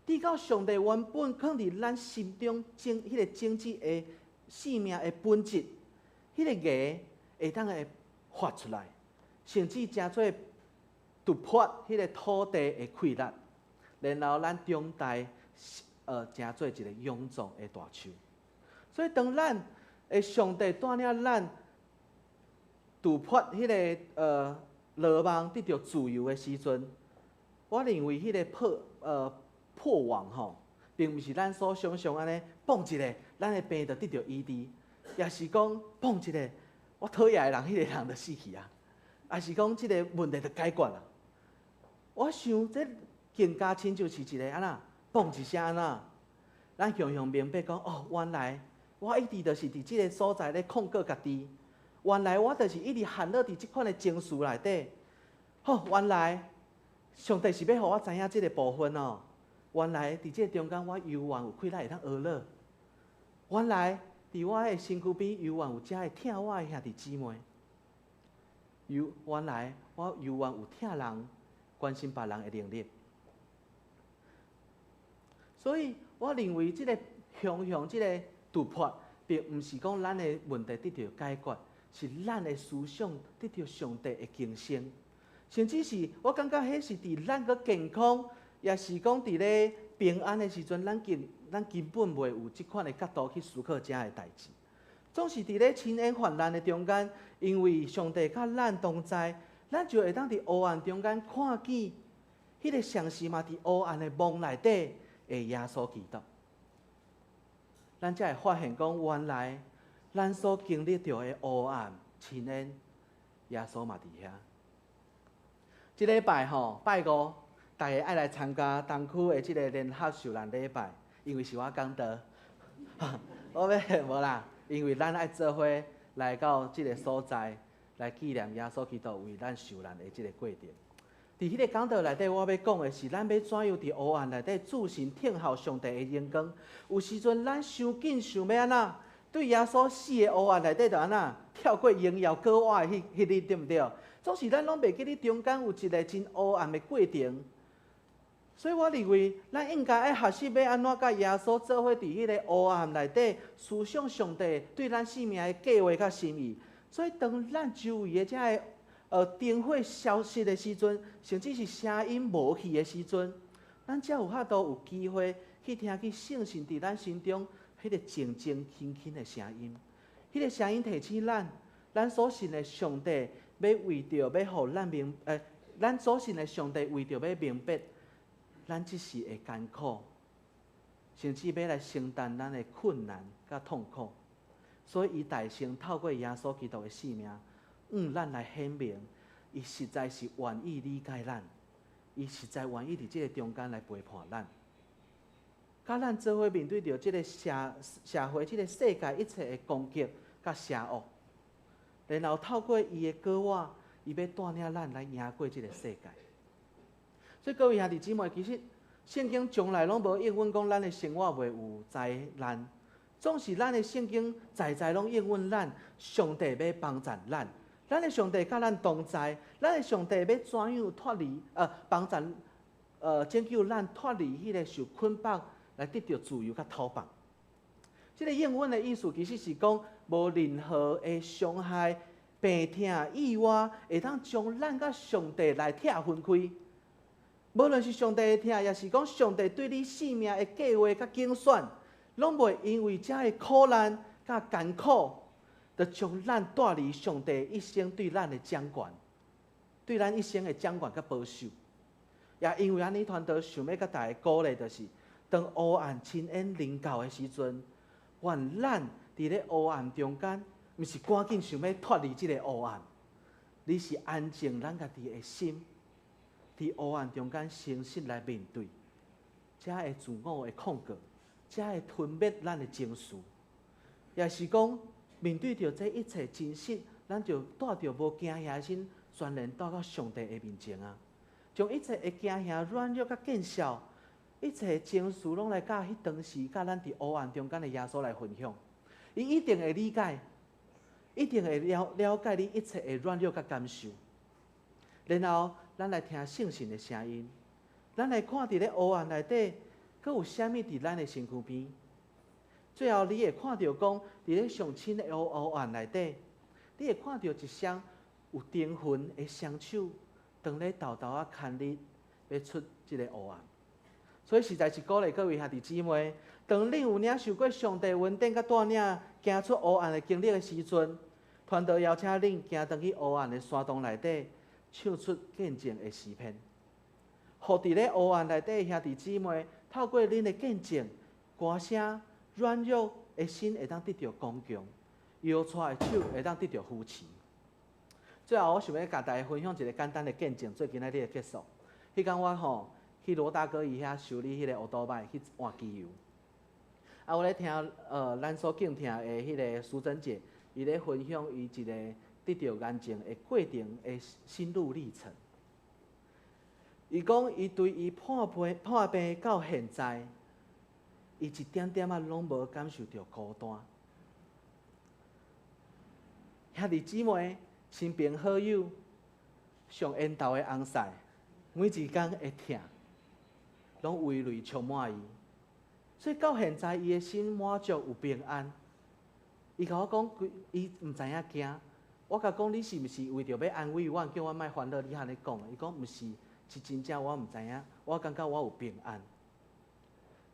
抵到上帝原本放伫咱心中迄个种子的生命的本质，迄个芽会当会发出来，甚至真做突破迄个土地的溃烂，然后咱中代真做一个勇壮的大树。所以当咱上帝带领咱突破迄个罗网得到自由的时阵，我认为迄个破网吼，并毋是咱所想象安尼碰一个，咱的病就得到医治，也是讲碰一个，我讨厌的人，迄个人就死去啊，也是讲即个问题就解决了。我想这更加亲就是一个安那碰一声安那，咱雄雄明白讲哦，原来我一直就是伫即个所在咧控告家己，原来我就是一直陷落伫即款的情绪内底。哦，原来上帝是要互我知影即个部分哦。原来伫即个中间，我犹原有气力会当学乐。原来伫我的身躯边，犹原有遮会疼我的兄弟姊妹。原来我犹原有疼人、关心别人的能力。所以我认为即个向即个突破，并毋是讲咱的问题得到解决，是咱的思想得到上帝的更新。甚至是我感觉迄是伫咱个健康。也是讲，伫咧平安的时阵，咱根本袂有即款的角度去思考遮个代志。总是伫咧亲恩患难的中间，因为上帝甲咱同在，咱就会当伫黑暗中间看见迄个上时嘛，伫黑暗的梦内底的耶稣基督。咱才会发现讲，原来咱所经历到的黑暗亲恩，耶稣嘛伫遐。即礼拜吼，拜五。大家爱来参加东区的即个联合受难礼拜，因为是我讲道，我要无啦，因为咱爱做伙来到即个所在，来纪念耶稣基督为咱受难的即个过程。伫迄个讲道内底，我要讲的是，咱要怎样伫黑暗内底自信听候上帝的荣光。有时阵咱伤紧想要安那，对耶稣死的黑暗内底就安那跳过荣耀高瓦的迄日，对毋对？总是咱拢袂记咧中间有一个真黑暗的过程。所以我认为，咱应该爱学习要安怎甲耶稣做伙伫迄个黑暗内底思想上帝对咱生命的计划甲心意。所以当咱周围的遮个灯火消失的时阵，甚至是声音无去的时阵，咱才有法度有机会去听去圣神伫咱心中迄个静静轻轻的声音。迄个声音提醒咱所信的上帝要为着要互咱咱所信的上帝为着要明白。咱即时会艰苦，甚至要来承担咱的困难甲痛苦，所以伊大声透过耶稣基督的性命，咱来显明，伊实在是愿意理解咱，伊实在愿意伫即个中间来陪伴咱，甲咱做伙面对着即个社会、即个世界一切的攻击甲邪恶，然后透过伊的歌话，伊要带领咱来赢过即个世界。所以各位兄弟姊妹，其实圣经从来拢无应允讲咱的生活袂有灾难，总是咱的圣经在拢应允咱，上帝要帮助咱，咱的上帝甲咱同在，咱的上帝要怎样脱离帮助拯救咱脱离迄个受捆绑，来得到自由甲逃放。这个应允的意思其实是讲无任何的伤害、病痛、意外，会当将咱甲上帝来拆分开。无论是上帝的疼，也是讲上帝对你生命的计划甲竞选，拢袂因为遮的苦难甲艰苦，就将咱带离上帝一生对咱的掌管，对咱一生的掌管甲保守。也因为安尼，团队想要甲大家鼓励，就是当黑暗亲恩临到的时阵，愿咱伫咧黑暗中间，毋是赶紧想要脱离即个黑暗，你是安静咱家己的心。伫黑暗中间，诚实来面对，才会自我的控告，才会吞灭咱的情绪。也是讲，面对着这一切真实，咱就带着无惊吓心，全然带到上帝的面前啊！将一切的惊吓、软弱甲见笑，一切情绪拢来甲迄当时甲咱伫黑暗中间的耶稣来分享。伊一定会理解，一定会了解你一切的软弱甲感受。然后，咱来听圣神的声音，咱来看伫咧黑暗内底阁有啥物伫咱的身躯边？最后你会看到讲，伫咧上深的黑暗内底，你会看到一双有灵魂的双手，当咧豆豆啊牵你，要出即个黑暗。所以实在是鼓励各位兄弟姊妹，当你有领受过上帝恩典甲带领，行出黑暗的经历的时阵，团队邀请恁行登去黑暗的山洞内底，唱出见证的诗篇。互伫咧黑暗内底的兄弟姊妹，透过恁的见证、歌声、软弱的心会当得到刚强，摇出的手会当得到扶持。最后，我想要甲大家分享一个简单的见证，做今仔日的结束。迄天我去罗大哥伊遐修理迄个乌多摆去换机油。我咧听咱所敬听的迄个苏珍姐，伊咧分享伊一个得到眼睛的过程的心路历程。伊讲伊对伊破病到现在，伊一点点仔拢无感受到孤单。兄弟姊妹、身边好友、上缘投的翁婿，每一工会疼，拢围内充满伊。所以到现在，伊的心满足有平安。伊甲我讲，伊毋知影惊。我甲讲，你是毋是为着要安慰我，叫我莫烦恼？你安尼讲，伊讲毋是，是真正我毋知影。我感觉我有平安。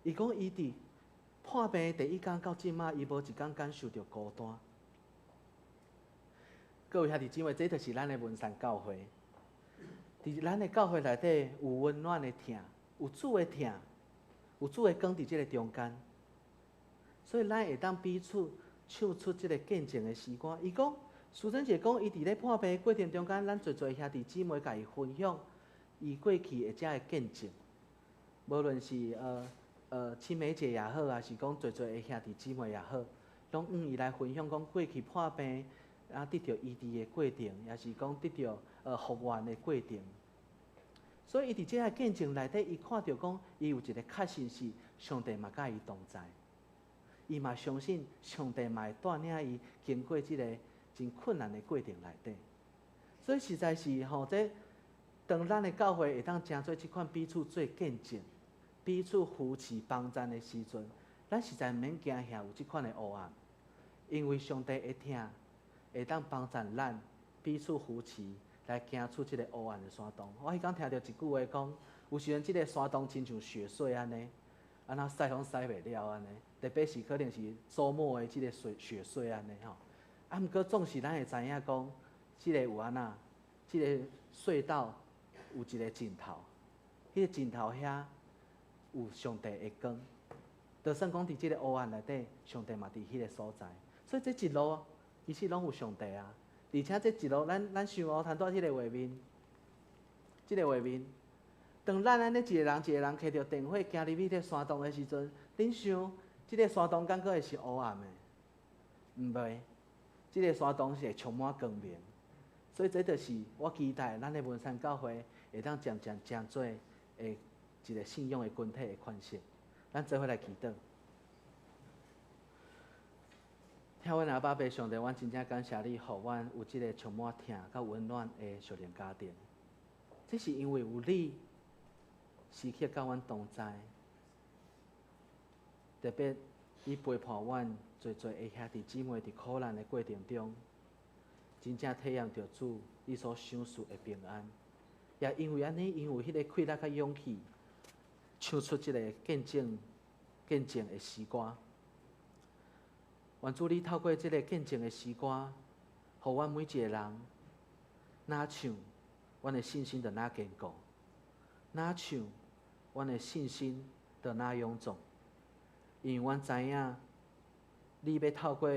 伊讲伊伫破病第一天到即马，伊无一天感受到孤单。各位兄弟姊妹，这就是咱的文山教会。伫咱的教会内底有温暖的疼，有主的疼。有主的光伫即个中间，所以咱会当彼此唱出即个见证的诗歌。伊讲，苏珍姐讲，伊伫咧破病的过程中间，咱侪兄弟姊妹甲伊分享伊过去的遮的见证。无论是青梅姐也好，还是讲侪的兄弟姊妹也好，拢伊来分享讲过去破病得到医治的过程，也是讲得到复原的过程。所以，伊伫即个见证内底，伊看到讲，伊有一个确信是上帝嘛甲伊同在，伊嘛相信上帝嘛会带领伊经过即个真困难的过程内底。所以实在是这当咱的教会会当诚做即款彼此做见证、彼此扶持帮赞的时阵，咱实在毋免惊吓有即款的黑暗，因为上帝会听，会当帮赞咱彼此扶持。来行出即个黑暗的山洞。我迄天听到一句话讲，有时阵即个山洞亲像雪水安尼，安那洗拢洗袂了安尼。特别是可能是周末的即个雪水安尼吼。毋过总是咱会知影讲，即个有安那，即个隧道有一个尽头，迄个尽头遐有上帝的光。就算讲伫即个黑暗内底，上帝嘛伫迄个所在。所以这一路其实拢有上帝啊。而且这一路，咱想谈到即个画面，当咱安尼一个人摕着电火行入去这山洞的时阵，恁想，即个山洞敢阁会是黑暗的？毋袂，即个山洞是会充满光明。所以这就是我期待咱的文山教会会当渐做一个信仰的群体的款式。咱做伙来祈祷。听阮阿爸爸上帝，阮真正感谢你，互阮有即个充满疼甲温暖的属灵家庭。这是因为有你时刻甲阮同在，特别你陪伴阮侪的兄弟姊妹伫苦难的过程中，真正体验着主你所赏赐的平安。也因为安尼，因为迄个气力甲勇气，唱出即个见证的诗歌。愿主你透过即个见证的诗歌，互阮每一个人，哪唱，阮的信心就哪坚固；哪唱，阮的信心就哪臃肿。因为阮知影，你要透过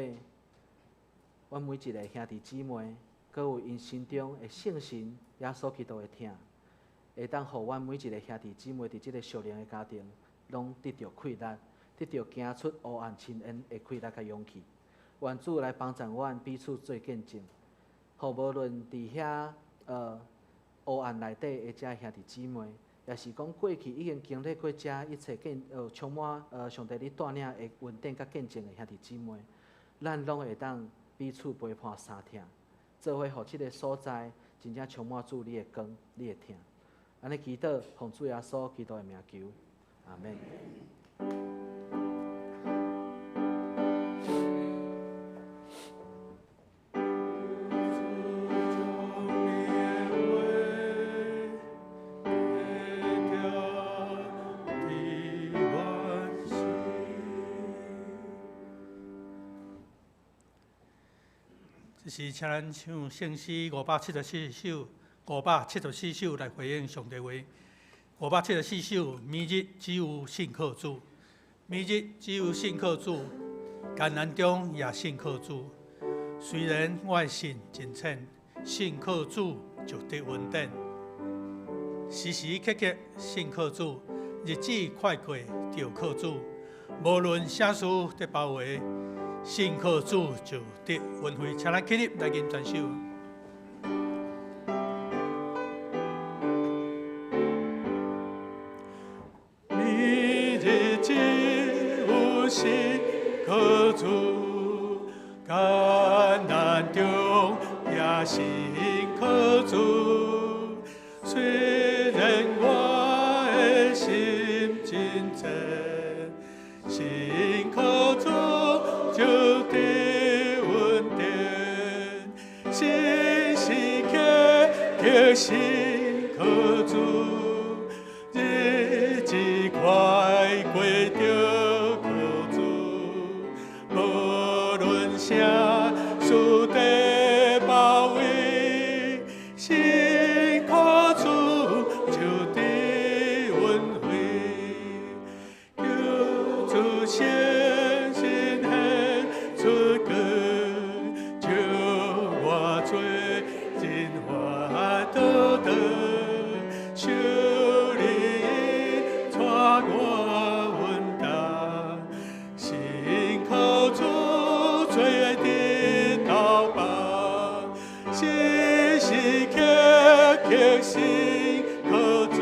阮每一个兄弟姊妹，搁有因心中的圣神，耶稣基督的疼，会当互阮每一个兄弟姊妹伫即个属灵的家庭，拢得到气力。得到行出黑暗亲恩的气力甲勇气，愿主来帮助阮彼此做见证，互无论伫遐黑暗内底的遮兄弟姊妹，也是讲过去已经经历过遮一切充满上帝你带领的稳定甲见证的兄弟姊妹，咱拢会当彼此陪伴相疼，做伙互即个所在真正充满主你的光、你的疼。安尼祈祷，奉主耶稣基督的名求，阿门。这是请咱唱圣诗574首，574首来回应上帝话。574首，明日只有信靠主，明日只有信靠主，艰难中也信靠主。虽然我的心真浅，信靠主就得稳定。时时刻刻信靠主，日子快过就靠主。无论啥事得包围。信靠主就得恩惠，请咱起立来吟全首。明日只有信靠主，艰难中也信靠主。虽然我的心真浅，信靠主。就得稳定，时时刻刻信靠主，日子快过就靠主，无论啥事得包围，信靠主就得稳惠，求主先。信靠主，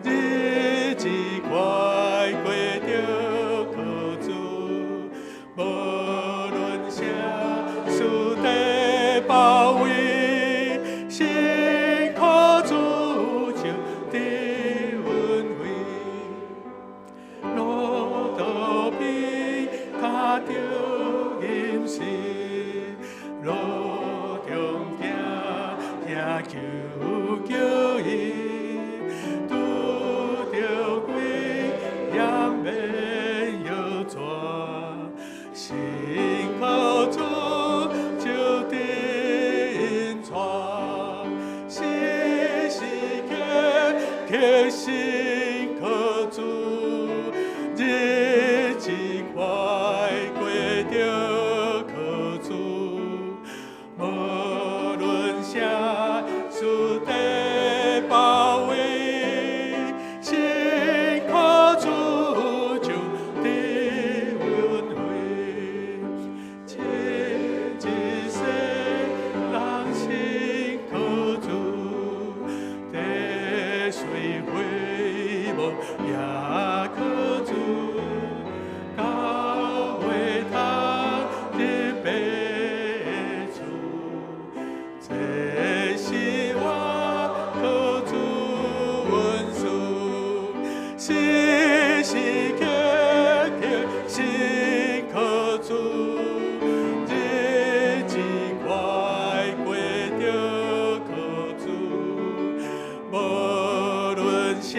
日子快过就靠主，无论啥事得包围，信靠主就得稳惠。路途边踏着引线，路中行求。叫伊拄着鬼，也免摇拽，信靠主就得引带，时时刻刻信靠主，日子快过着靠主，无论啥事得包围，信靠主就得稳惠。前一世人信靠主，得随回无也靠主，到尾他的白处。这是我靠主恩赐，时时刻刻信靠主，日子快过着靠主，无论啥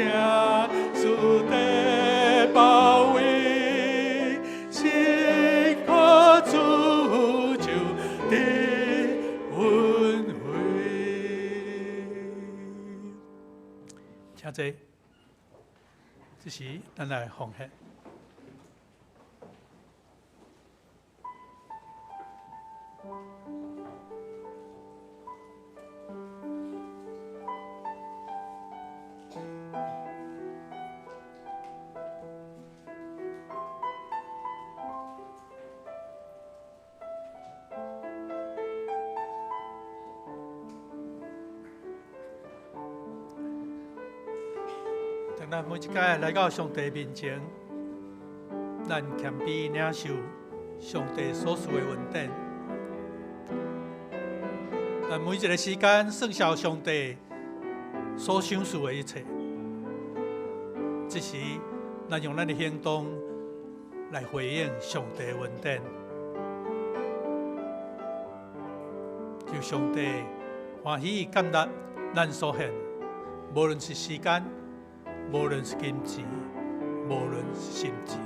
事得包围，信靠主就得稳惠。请坐，这时咱来奉献。当咱每一届来到上帝面前，咱谦卑领受上帝所赐的恩典。咱每一个时间，算效上帝所赏赐的一切。这时咱用咱的行动来回应上帝的恩典，求上帝欢喜感纳咱所献，无论是时间，无论是金钱，无论是心智。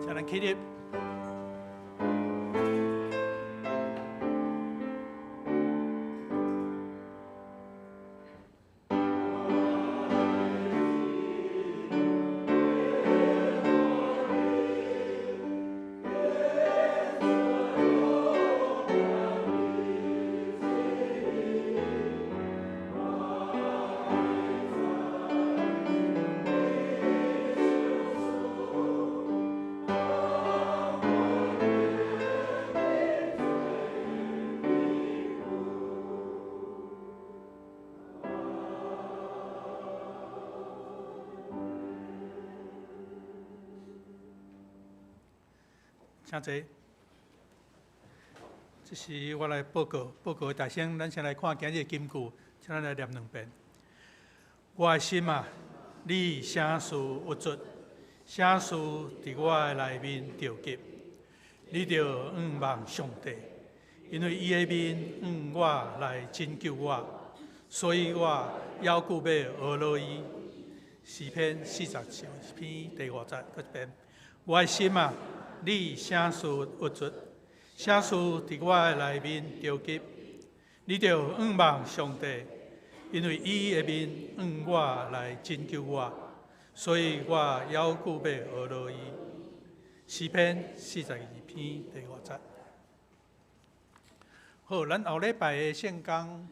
咱起立。请坐。这是我来报告的大声，咱先来看今日的金句，请咱来念2遍。我的心啊，你啥事有足，啥事伫我的内面着急，你着仰望上帝，因为伊的面我来拯救我，所以我要顾要俄罗伊。诗篇40篇第5节，搁一遍。我的心啊，你啥事有足，啥事伫我的内面着急，你着仰望上帝，因为伊的面我来拯救我，所以我要顾要俄罗伊。诗篇42篇第5节。好，咱后礼拜的圣工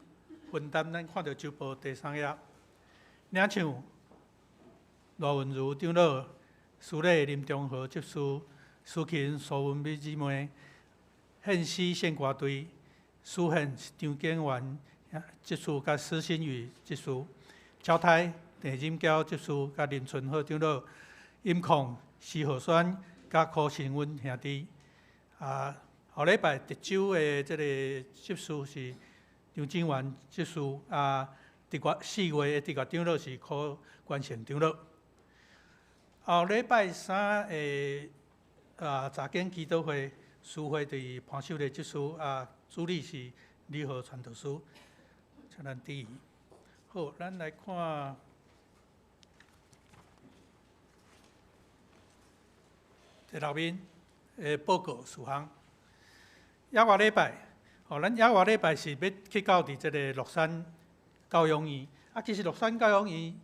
分担，咱看到周报第3页，领唱罗文如长老、司礼林中和执事、苏琴、苏文美姊妹、献诗献歌队、司献张建元执事甲施新宇执事、交台郑锦娇执事甲林春和长老、音控施浩轩甲柯新文兄弟。后礼拜特州的这个执事是张景元执事，4月的特月长老是柯关成长老。后礼拜3的查经祈祷会，司会对潘秀丽执事，主理是李和传道师，请咱注意。好，咱来看第6面的报告事项。野外礼拜，咱野外礼拜是要去到伫这个乐山教养院，其实乐山教养院。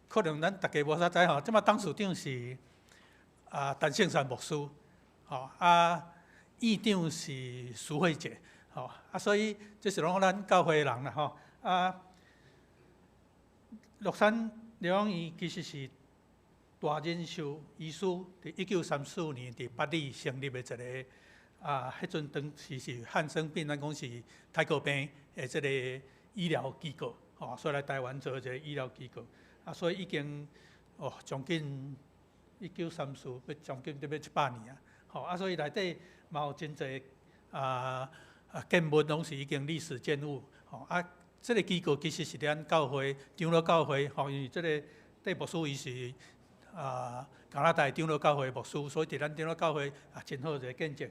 可能咱大家无啥知吼，即马董事长是陈胜山牧师，院长是苏慧姐，所以这是拢咱教会的人啦，乐山疗养院其实是大仁寿医师伫1934年伫八里成立的一个迄阵当时是汉生病，咱讲是太过病的即个医疗机构，所以来台湾做一个医疗机构。所以已经将近1934，将近要100年啊！所以内底嘛有真侪建物拢是已经历史建物。这个机构其实是咱教会长老教会，因为这个戴牧师伊是加拿大长老教会牧师，所以伫咱长老教会真好一个见证。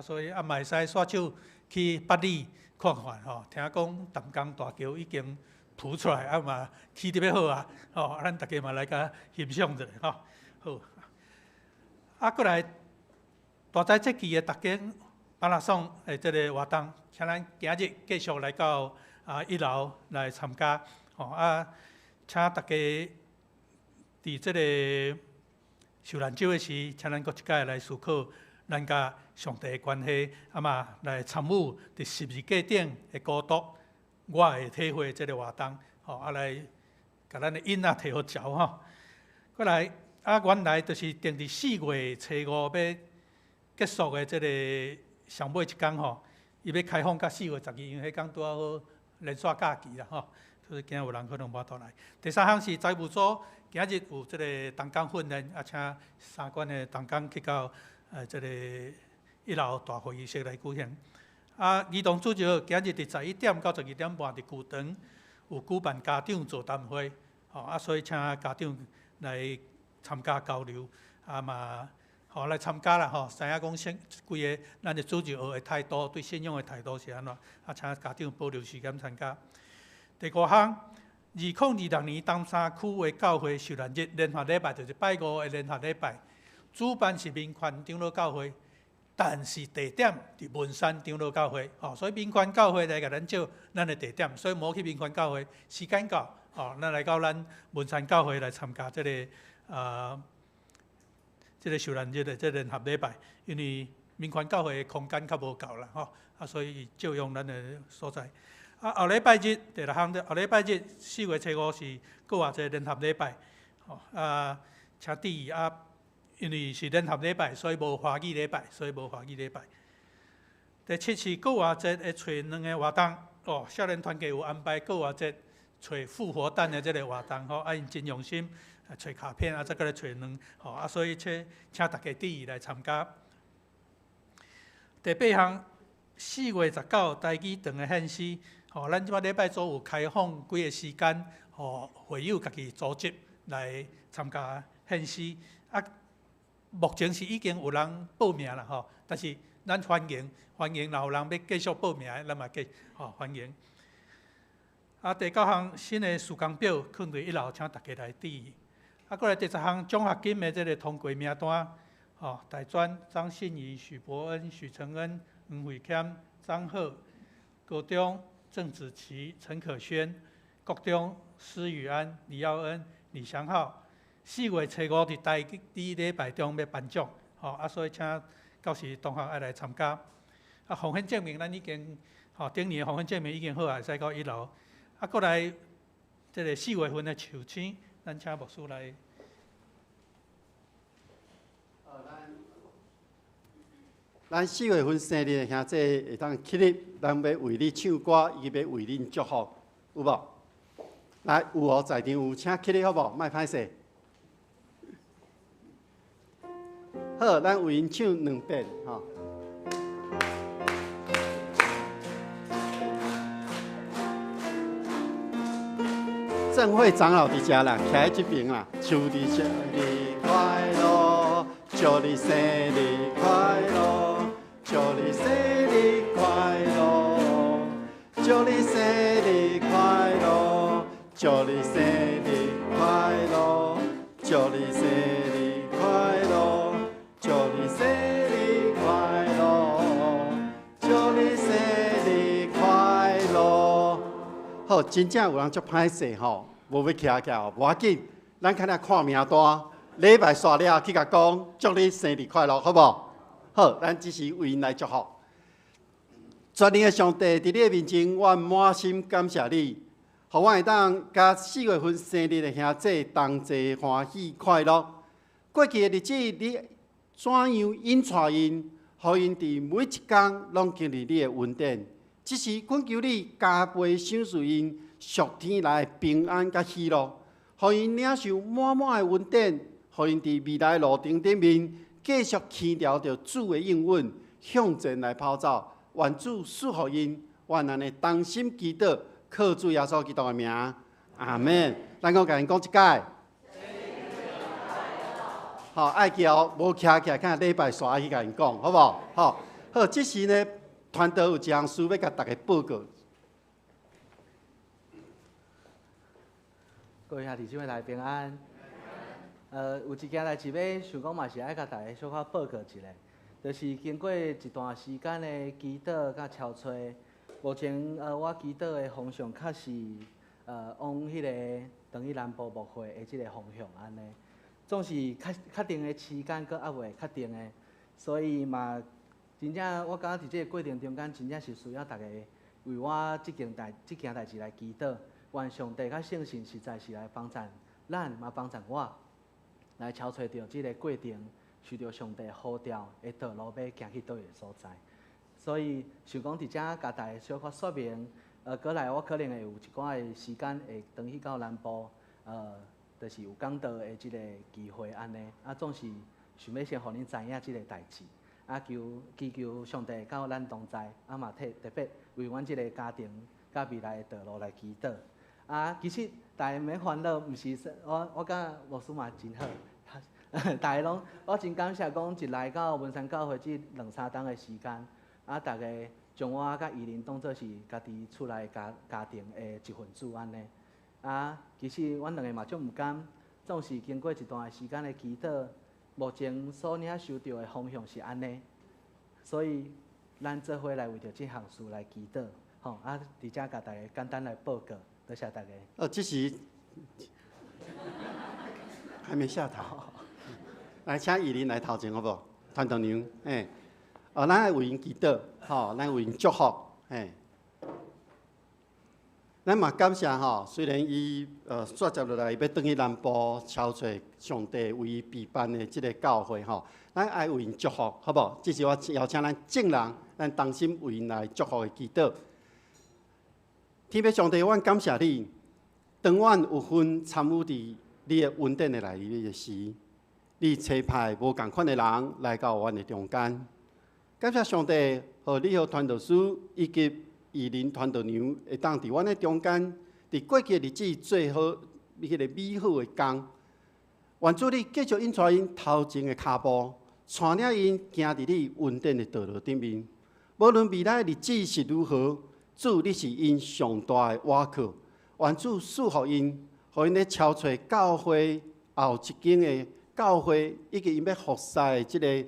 所以嘛会使刷手去八里看看，听讲淡江大桥已经谱出来，嘛起得要好啊，咱大家嘛来甲欣赏一下，好。过来大斋节期的大家马拉松的这个活动，请咱今日继续来到1楼来参加，请大家伫这个受难周的时，请咱搁一届来思考咱甲上帝的关系，嘛来参与伫十字架顶的孤独，我会体会这个活动，来甲咱的瘾提好调过来原来就是定伫4月初5要结束的这个上尾一天伊要开放到4月12，因为迄天拄好连续假期啦所以今日有人可能无倒来。第三项是财务组今日有这个同工训练，请3关的同工去到这个1楼大会议室来举行。儿童主席今日伫11点到12点半伫旧堂有举办家长座谈会，所以请家长来参加交流，嘛来参加啦知影讲规个咱的主席学的态度，对信仰的态度是安怎，请家长保留时间参加。第5项，2026年东山区的教会受难日联合礼拜，就是拜5的联合礼拜，主办是民权长老教会，但是地点伫文山长老教会，所以民权教会来甲咱借咱的地点，所以无去民权教会，时间到，咱来到咱文山教会来参加这个这个受难日的这联合礼拜，因为民权教会的空间较无够啦，所以借用咱的所在。后礼拜日第6项，后礼拜日4月初5是搁一个联合礼拜，请注意因为是联合礼拜，所以无华语礼拜，第7是过活节的找2个活动，少年团契有安排过活节找复活蛋的这个活动，因真用心找卡片，再过来找2，所以请大家注意来参加。第8项4月19台语堂的献诗。咱即摆礼拜组有开放几个时间，会友家己组织来参加献诗。目前是已经有人报名啦，但是咱欢迎，若有人要继续报名，咱嘛欢迎。第9项新的事工表放伫1楼，请大家来注意。过来第10项奖学金的这个通过名单，大专张信仪、许伯恩、许承恩、黄慧谦、张鹤，高中郑子琪、陈可轩，国中施宇安、李耀恩、李祥浩。4月初5伫台语礼拜中要颁奖，所以请到时同学爱来参加。奉献证明咱已经，顶年的奉献证明已经好啊，使到1楼。过来这个4月份的筹请，咱请牧师来。咱4月份生日的兄弟会当起立，咱要为你唱歌，伊要为恁祝福，有无？来，有在场有，请起立好无？莫歹势。好，咱为因唱2遍，正会长老伫遮啦，徛在这边啦，祝你生日快乐，祝你生日快乐。祝你生日快乐，祝你生日快乐，祝你生日快乐，祝你生日快乐，祝你生日快乐，祝你生日快乐。好，真正有人足歹势无要徛，无要紧，咱看下看名单，礼拜煞了去甲讲，祝你生日快乐，好无？好，咱只是为因来祝福。全能的上帝，伫你的面前，我满心感谢你，互我会当甲4月份生日的兄弟同齐欢喜快乐。过去的日子，你怎样引带因，互因伫每一天拢经历你的恩典？只是恳求你加倍赏赐因属天来的平安甲喜乐，互因领受满满的恩典，互因伫未来路程顶面。继续牵调着主的应允，向前来跑走。愿主赐福因，愿咱的同心祈祷，靠主耶稣基督的名，阿门。咱讲甲因讲一解。好，爱叫无徛起来，看礼拜刷去甲因讲，好不好？好，好，这时呢，团队有一项事要甲大家报告。各位兄弟姊妹大家平安。有一件代志要想讲嘛是爱甲大家小可报告一下，就是经过一段时间的祈祷甲敲吹，目前我祈祷的方向较是往迄个等于南部牧会的即个方向安尼，总是确定的时间阁还未确定的，所以嘛真正我感觉伫即个过程中间真正是需要大家为我即件代志来祈祷，愿上帝甲圣神实在是来帮助咱，嘛帮助我。来敲找到即个过程，随着上帝呼召的道路要行去倒位所在，所以想讲伫遮甲大家小可说明，过来我可能会有一寡的时间会转去到南部，就是有讲道的即个机会安尼，总是想要先互恁知影即个代志，祈求上帝到咱同在，嘛特别为阮即个家庭甲未来的道路来祈祷。其实大家免烦恼，毋是我感觉牧师嘛真好，大家拢我真感谢讲一来到文山教会即2-3天的时间，大家将我甲依琳当作是家己厝内家庭的一份子安尼。其实阮两个嘛足毋甘，总是经过一段时间的祈祷，目前所领受到的方向是安尼，所以咱做伙来为着即项事来祈祷，吼伫遮甲大家简单来报告。多谢大家。这时还没下台，来请依琳来头前好不好？团长娘，咱爱为因祈祷，咱为因祝福，咱嘛感谢虽然伊续接落来要转去南部敲找上帝为伊备办的即个教会咱爱为因祝福，好不好？这是我邀请咱众人，咱同心为因来祝福的祈祷。天父上帝，阮感谢你，当阮有份参与伫你的恩典的内里的时，你差派无共款的人来到阮的中间。感谢上帝，互你和传道师以及依琳传道娘会当伫阮的中间，伫过去的日子最好迄个美好的工。愿主你继续引带因头前的脚步，带领因行伫你恩典的道路顶面。无论未来的日子是如何。主，你是因上大的倚靠，愿主赐福因，互因咧敲找教会后一间的教会，以及因要服侍的即个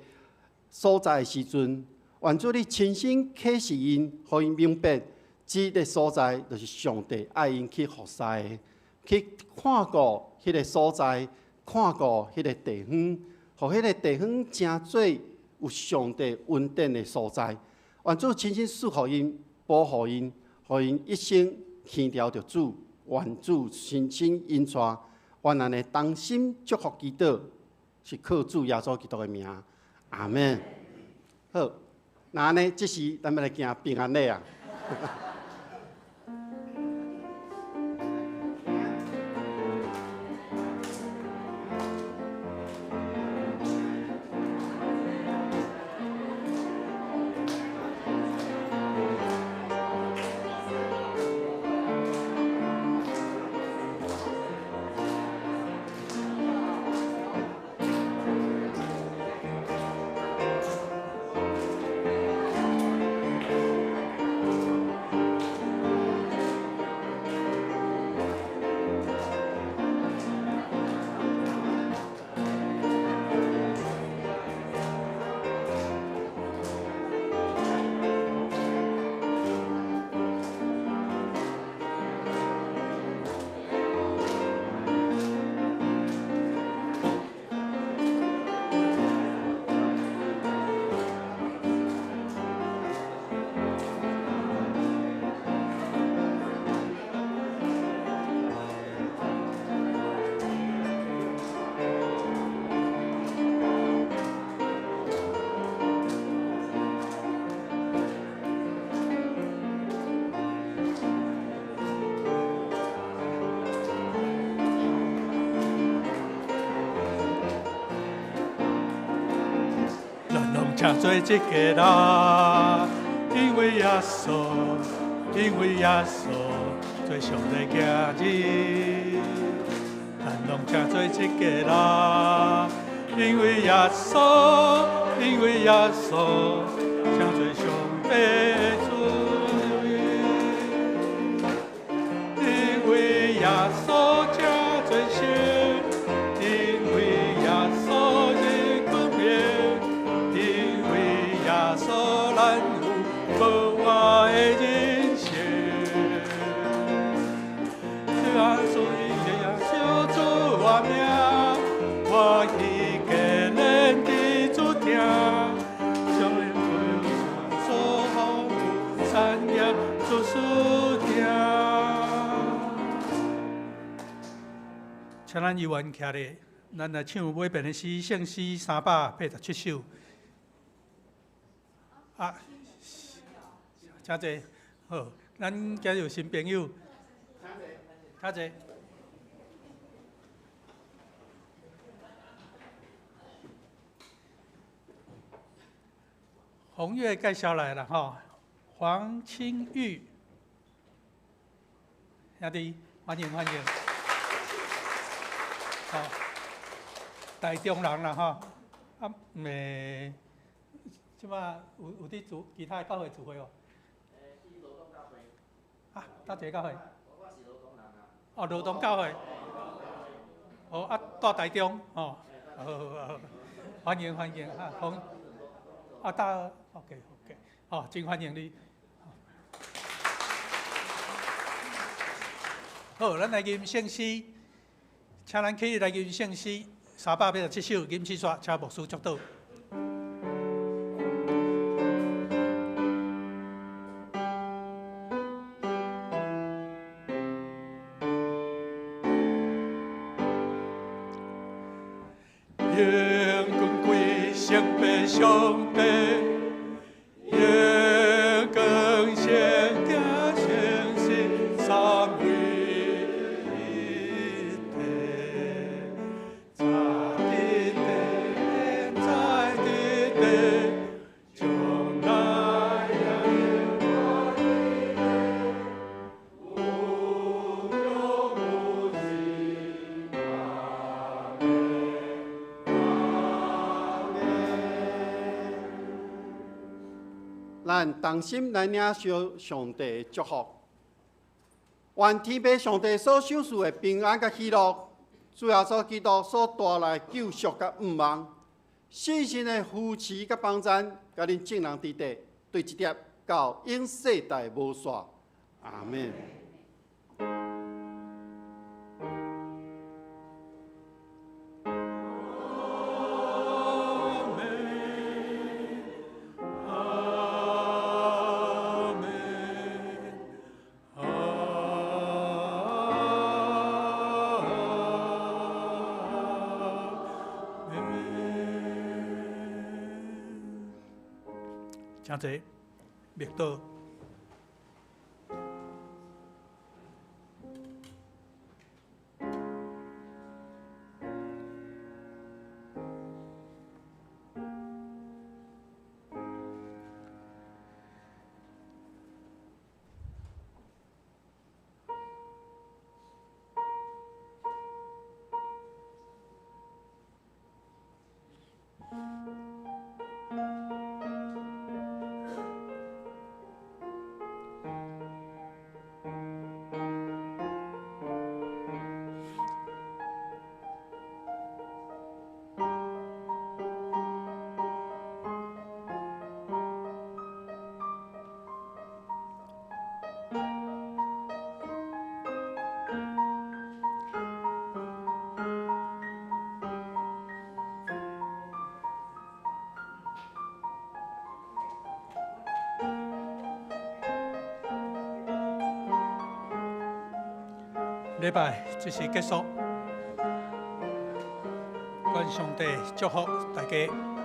所在的时阵，愿主你亲身启示因，互因明白，即个所在就是上帝爱因去服侍的，去看顾迄个所在，看顾迄个地方，互迄个地方成做有上帝恩典的所在。愿主亲身赐福因。保护因，互因一生牵调着主，愿主深深引带，愿安尼同心祝福祈祷，是靠主耶稣基督的名，阿门。好，那安尼，这时咱们来行平安礼啊。请做一家人，因为耶稣，因为耶稣做上帝家人。咱拢请做一家人，因为耶稣，因为耶稣，请做上帝子民。因为耶稣将请咱议员徛咧，咱来唱尾边的诗，圣诗387首。啊，请坐，好，咱今日有新朋友，请坐。红月介绍来了吼，黄清玉，兄弟，欢迎欢迎。好，台中人啦吼，啊，即摆有伫其他的教会聚会哦。去罗东教会。啊，倒一个教会？我是罗东人啊。哦，罗东教会。哦，啊，到台中哦。好，欢迎欢迎啊，红。啊，到 OK， 好，真欢迎你。好，咱来吟圣诗，请咱起来吟圣诗387首，吟诗煞，请牧师祝祷。愿光归圣白上帝。咱同心来领受上帝的祝福，愿天父上帝所赏赐的平安甲喜乐，主耶稣基督所带来救赎甲盼望，信心的扶持甲帮赞，甲恁众人伫地，对一点到永世代无煞。阿门。请坐，默祷。礼拜即是结束，愿上帝祝福大家。